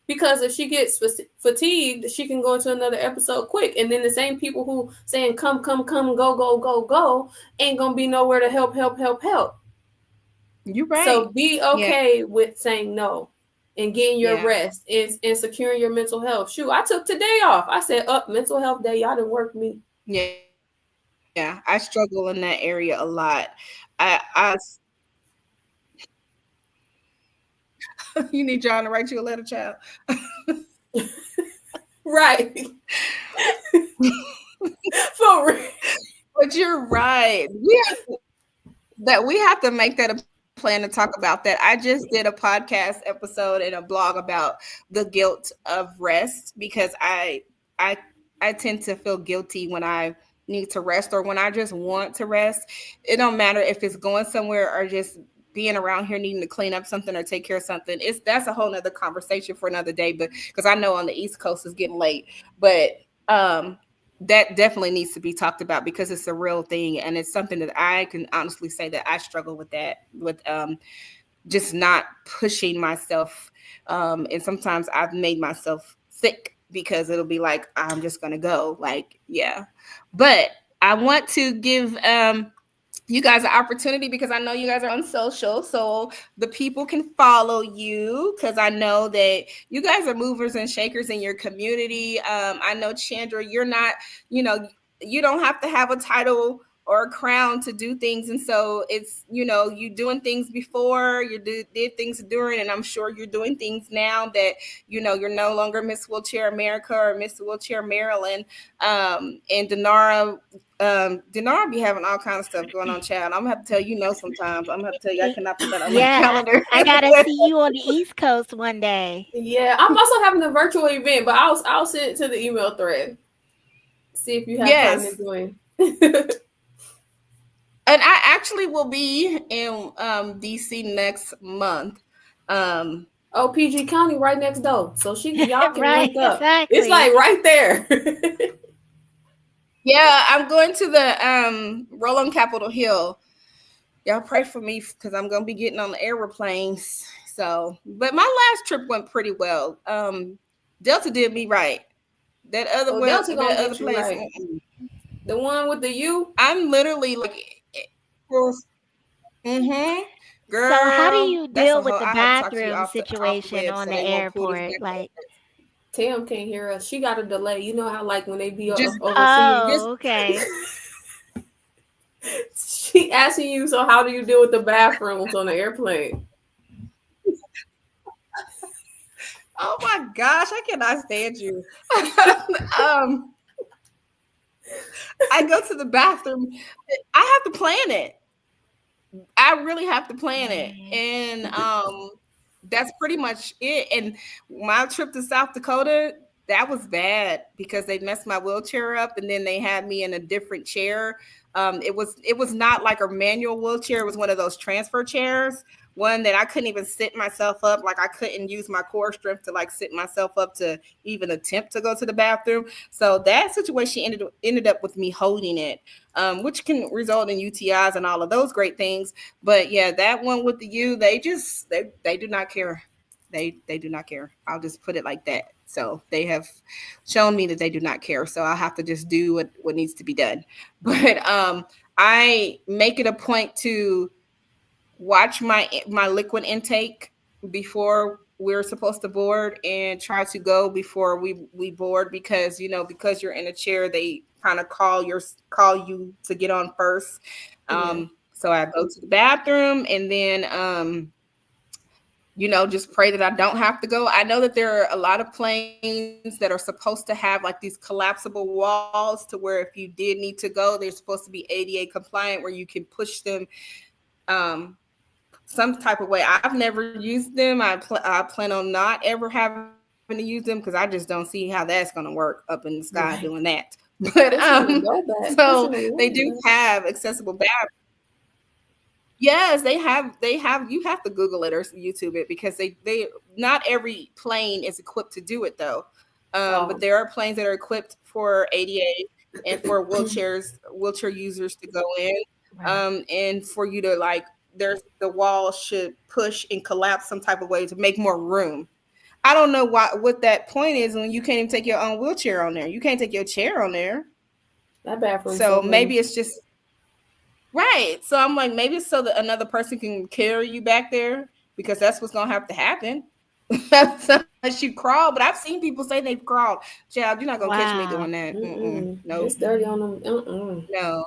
Because if she gets fatigued, she can go into another episode quick. And then the same people who saying come, come, come, go, go, go, go, ain't gonna be nowhere to help, help, help, help. You're So right. be Yeah, okay with saying no and getting your yeah, rest and securing your mental health. Shoot, I took today off. I said, up mental health day. Y'all didn't work me. yeah. I struggle in that area a lot. I you need John to write you a letter, child. Right. For real. But you're right. We have to make that a plan to talk about that. I just did a podcast episode and a blog about the guilt of rest because I I tend to feel guilty when I need to rest or when I just want to rest. It don't matter if it's going somewhere or just being around here needing to clean up something or take care of something. It's that's a whole nother conversation for another day. But because I know on the East Coast it's getting late, but um that definitely needs to be talked about because it's a real thing and it's something that I can honestly say that I struggle with that with just not pushing myself and sometimes I've made myself sick because it'll be like I'm just going to go like yeah. But I want to give you guys an opportunity because I know you guys are on social, so the people can follow you because I know that you guys are movers and shakers in your community. I know Chandra, you're not, you know, you don't have to have a title or a crown to do things, and so it's you doing things before did things during, and I'm sure you're doing things now that you're no longer Miss Wheelchair America or Miss Wheelchair Maryland. And Denara be having all kinds of stuff going on, child. I'm gonna have to tell you no sometimes. I'm gonna have to tell you I Y- cannot put that on my Yeah, calendar. I gotta see you on the East Coast one day. Yeah, I'm also having a virtual event, but I'll send it to the email thread. See if you have time to Yes. join. And I actually will be in DC next month. Um Oh, PG County right next door. So y'all can Right, link up. It's like exactly. right there. yeah, I'm going to the roll on Capitol Hill. Y'all pray for me because I'm gonna be getting on the airplanes. So but my last trip went pretty well. Delta did me right. Oh, Delta gonna That other get you place. right. The one with the U. I'm literally like, mm-hmm, So, how do girl. you That's a deal with whole. the I have to talk to you bathroom off the situation web on so the they won't pull this airport? back up. Like, Tam can't hear us. She got a delay. You know how like when they be Just, overseas. just oh, okay. She he asking you, so how do you deal with the bathrooms on the airplane? Oh my gosh, I cannot stand you. I go to the bathroom. I have to plan it. I really have to plan it. Mhm. And that's pretty much it. And my trip to South Dakota, that was bad because they messed my wheelchair up and then they had me in a different chair. It was not like a manual wheelchair, it was one of those transfer chairs. One that I couldn't even sit myself up, like I couldn't use my core strength to like sit myself up to even attempt to go to the bathroom. So that situation ended up with me holding it, which can result in UTIs and all of those great things. But yeah, that one with the U, they do not care. They do not care. I'll just put it like that. So they have shown me that they do not care. So I'll have to just do what needs to be done. But I make it a point to watch my liquid intake before we're supposed to board and try to go before we board, because because you're in a chair, they kind of call you to get on first. Yeah, So I go to the bathroom and then just pray that I don't have to go. I know that there are a lot of planes that are supposed to have like these collapsible walls to where if you did need to go, they're supposed to be ADA compliant where you can push them um some type of way. I've never used them. I plan on not ever having to use them because I just don't see how that's going to work up in the sky doing that. But pushing the go so back, they pushing the do wall have back. accessible bathrooms. Yes, they have you have to Google it or YouTube it because they not every plane is equipped to do it though. But Um, there are planes that are equipped for ADA and for wheelchair users to go in. Right. And for you to like there's the wall should push and collapse some type of way to make more room. I don't know what that point is when you can't even take your own wheelchair on there. You can't take your chair on there. that bathroom's so So big. maybe it's just right. So I'm like, maybe it's so that another person can carry you back there because that's what's gonna have to happen. Unless you crawl, but I've seen people say they've crawled. Child, you're not gonna catch me Wow. doing that. Mm-mm. Mm-mm. Nope. It's dirty on Mhm. them. Mm-mm. No,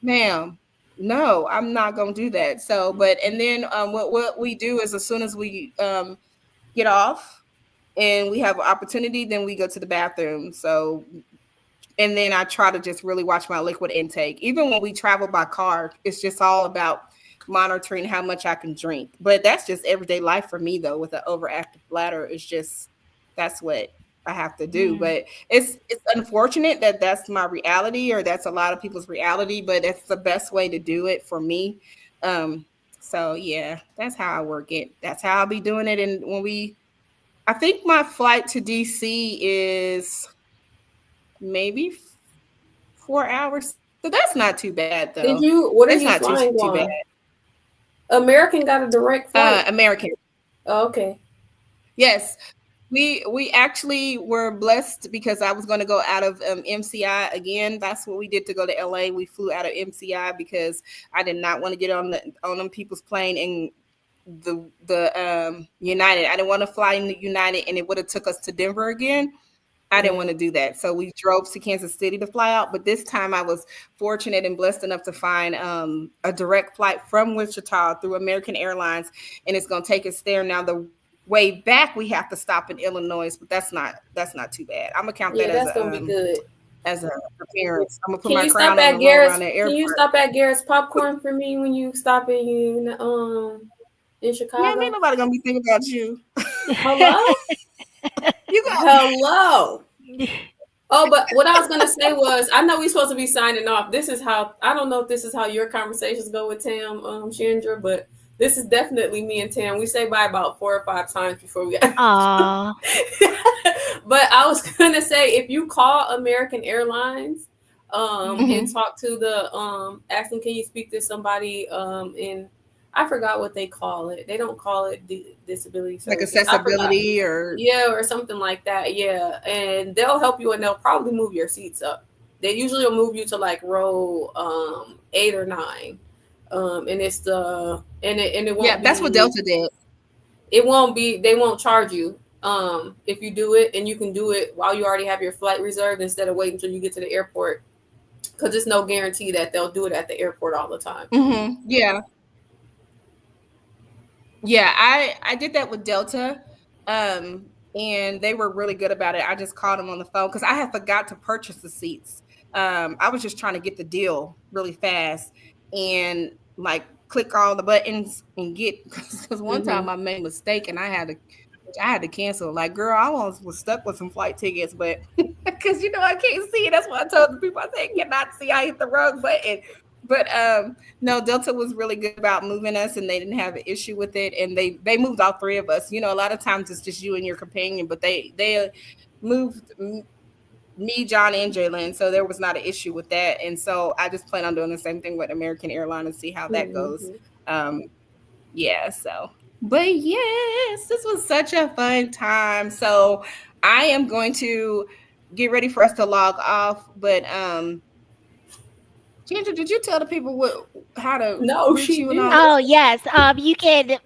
ma'am. No, I'm not gonna do that. So, but and then what we do is as soon as we get off and we have an opportunity, then we go to the bathroom. So and then I try to just really watch my liquid intake. Even when we travel by car, it's just all about monitoring how much I can drink. But that's just everyday life for me though. With an overactive bladder, it's just that's what I have to do. Mm. But it's unfortunate that that's my reality or that's a lot of people's reality. But it's the best way to do it for me. Um, so yeah, that's how I work it. That's how I'll be doing it. And I think my flight to DC is maybe 4 hours. So that's not too bad though. Did you? It's What are not you too flying bad. on? American got a direct flight. American. Oh, okay. Yes. We actually were blessed because I was going to go out of MCI again. That's what we did to go to LA. We flew out of MCI because I did not want to get on them people's plane and the United. I didn't want to fly in the United and it would have took us to Denver again. I didn't Yeah. want to do that. So we drove to Kansas City to fly out. But this time I was fortunate and blessed enough to find a direct flight from Wichita through American Airlines. And it's going to take us there. Now, the way back, we have to stop in Illinois, but that's not too bad. I'm going to count that Yeah, that's gonna be good. as a appearance. I'm going to put Can my you stop crown on at and roll around Garrett's? the Can you airport. stop at Garrett's Popcorn for me when you stop in Man, ain't Chicago? nobody going to be thinking about you. Hello, You go. hello. Oh, but what I was gonna say was, I know we're supposed to be signing off. This is how I don't know if this is how your conversations go with Tam, Chandra, but this is definitely me and Tam. We say bye about 4 or 5 times before we. Aw. But I was gonna say, if you call American Airlines, and Hmm. talk to the ask them, can you speak to somebody in I forgot what they call it. They don't call it disability Like services. I forgot. accessibility or, Yeah, or something like that. Yeah, and they'll help you, and they'll probably move your seats up. They usually will move you to like row 8 or 9, and it's the and it yeah, won't that's what be Delta did. they won't charge you if you do it, and you can do it while you already have your flight reserved instead of waiting until you get to the airport because it's no guarantee that they'll do it at the airport all the time. Yeah. Yeah, I did that with Delta, and they were really good about it. I just called them on the phone because I had forgot to purchase the seats. I was just trying to get the deal really fast and like click all the buttons and get because one time Mm-hmm. I made a mistake and I had to cancel. Like, girl, I almost was stuck with some flight tickets, but because I can't see. That's why I told the people I said cannot see. I hit the wrong button. But no, Delta was really good about moving us, and they didn't have an issue with it. And they moved all three of us. A lot of times it's just you and your companion, but they moved me, John, and Jalen, so there was not an issue with that. And so I just plan on doing the same thing with American Airlines and see how that goes. Mm-hmm. Um, yeah. So, but yes, this was such a fun time. So I am going to get ready for us to log off, but Ginger, did you tell the people how to No, reach she you and all did. that? Oh, yes. You can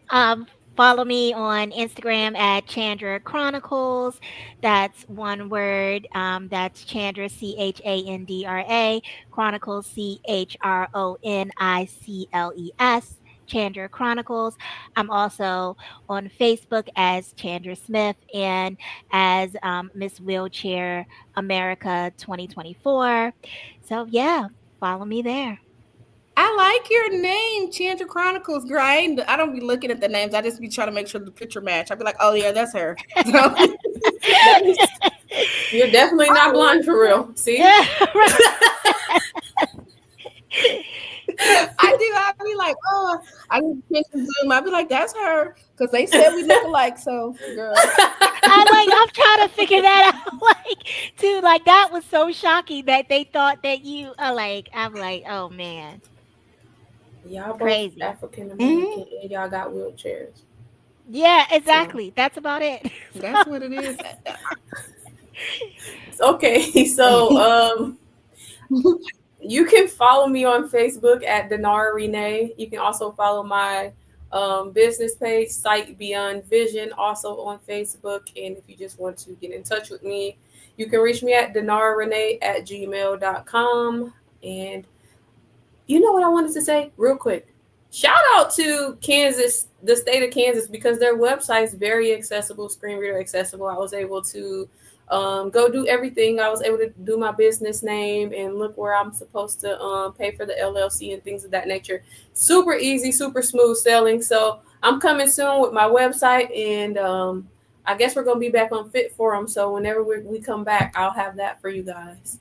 follow me on Instagram at Chandra Chronicles. That's one word. That's Chandra, Chandra, Chronicles, Chronicles. Chandra Chronicles. I'm also on Facebook as Chandra Smith and as Miss Wheelchair America 2024. So, yeah, follow me there. I like your name, Chandra Chronicles. Girl, I don't be looking at the names. I just be trying to make sure the picture match. I'd be like, oh yeah, that's her. So That is, you're definitely not blind for real. See? Right. I do. I'd be like, oh, I need to pinch and zoom. I'd be like, that's her, because they said we look alike. So, girl, I'm trying to figure that out. Like, too, like that was so shocking that they thought that you are like. I'm like, oh man, Y'all both crazy. African hmm American and y'all got wheelchairs. Yeah, So exactly. That's about it. that's what it is. okay, so you can follow me on Facebook at Denara Renee. You can also follow my business page, Sight Beyond Vision, also on Facebook. And if you just want to get in touch with me, you can reach me at denararenee@gmail.com. And you know what I wanted to say real quick? Shout out to Kansas, the state of Kansas, because their website is very accessible, screen reader accessible. I was able to go do everything. I was able to do my business name and look where I'm supposed to pay for the LLC and things of that nature. Super easy, super smooth selling. So I'm coming soon with my website, and I guess we're gonna be back on Fit Forum. So whenever we come back, I'll have that for you guys.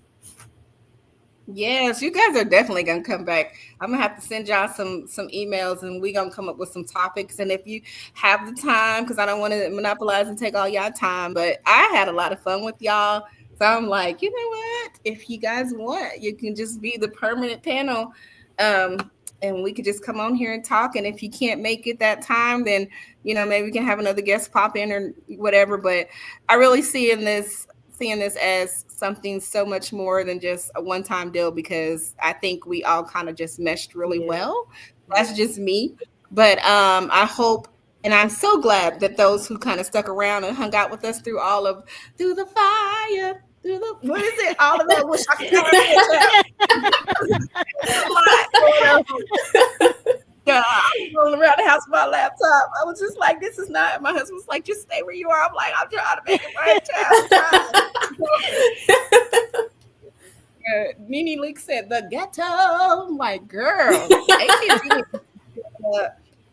Yes, you guys are definitely gonna come back. I'm gonna have to send y'all some emails, and we're gonna come up with some topics. And if you have the time, because I don't want to monopolize and take all y'all time, but I had a lot of fun with y'all. So I'm like, you know what? If you guys want, you can just be the permanent panel, and we could just come on here and talk. And if you can't make it that time, then maybe we can have another guest pop in or whatever. But I really seeing this as something so much more than just a one-time deal, because I think we all kind of just meshed really Yeah. well. That's just me. But I hope, and I'm so glad that those who kind of stuck around and hung out with us through the fire, through the what is it? All of that. Wish I could yeah, I was rolling around the house with my laptop. I was just like, this is not. My husband was like, just stay where you are. I'm like, I'm trying to make it right, child. Nene Leak said the ghetto. I'm like, girl,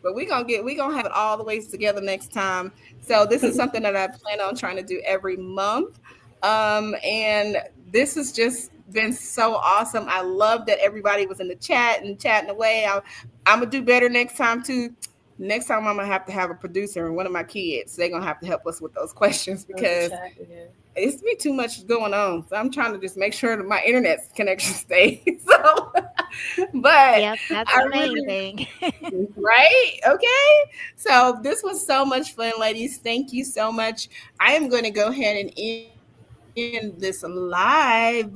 but we gonna have it all the way together next time. So this is something that I plan on trying to do every month. And this has just been so awesome. I love that everybody was in the chat and chatting away. I'm gonna do better next time too. Next time I'm gonna have to have a producer and one of my kids. They're gonna have to help us with those questions because it's be too much going on. So I'm trying to just make sure that my internet connection stays. So, but Yep, that's I the main really, thing. right? Okay. So this was so much fun, ladies. Thank you so much. I am going to go ahead and end this live.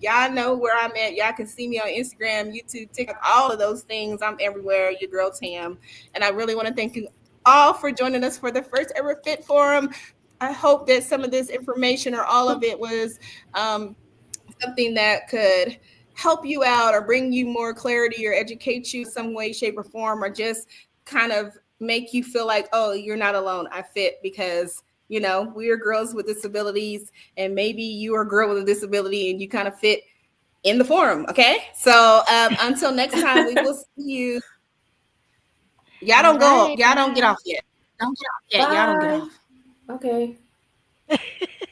Y'all know where I'm at. Y'all can see me on Instagram, YouTube, TikTok, all of those things. I'm everywhere. Your girl Tam. And I really want to thank you all for joining us for the first ever Fit Forum. I hope that some of this information or all of it was something that could help you out or bring you more clarity or educate you some way, shape, or form, or just kind of make you feel like, oh, you're not alone. I fit because, we are girls with disabilities, and maybe you are a girl with a disability and you kind of fit in the forum. Okay. So until next time, we will see you. Y'all All don't go. right, Y'all don't get bye. off yet. Don't get off yet. Y'all don't get Bye. off. Okay.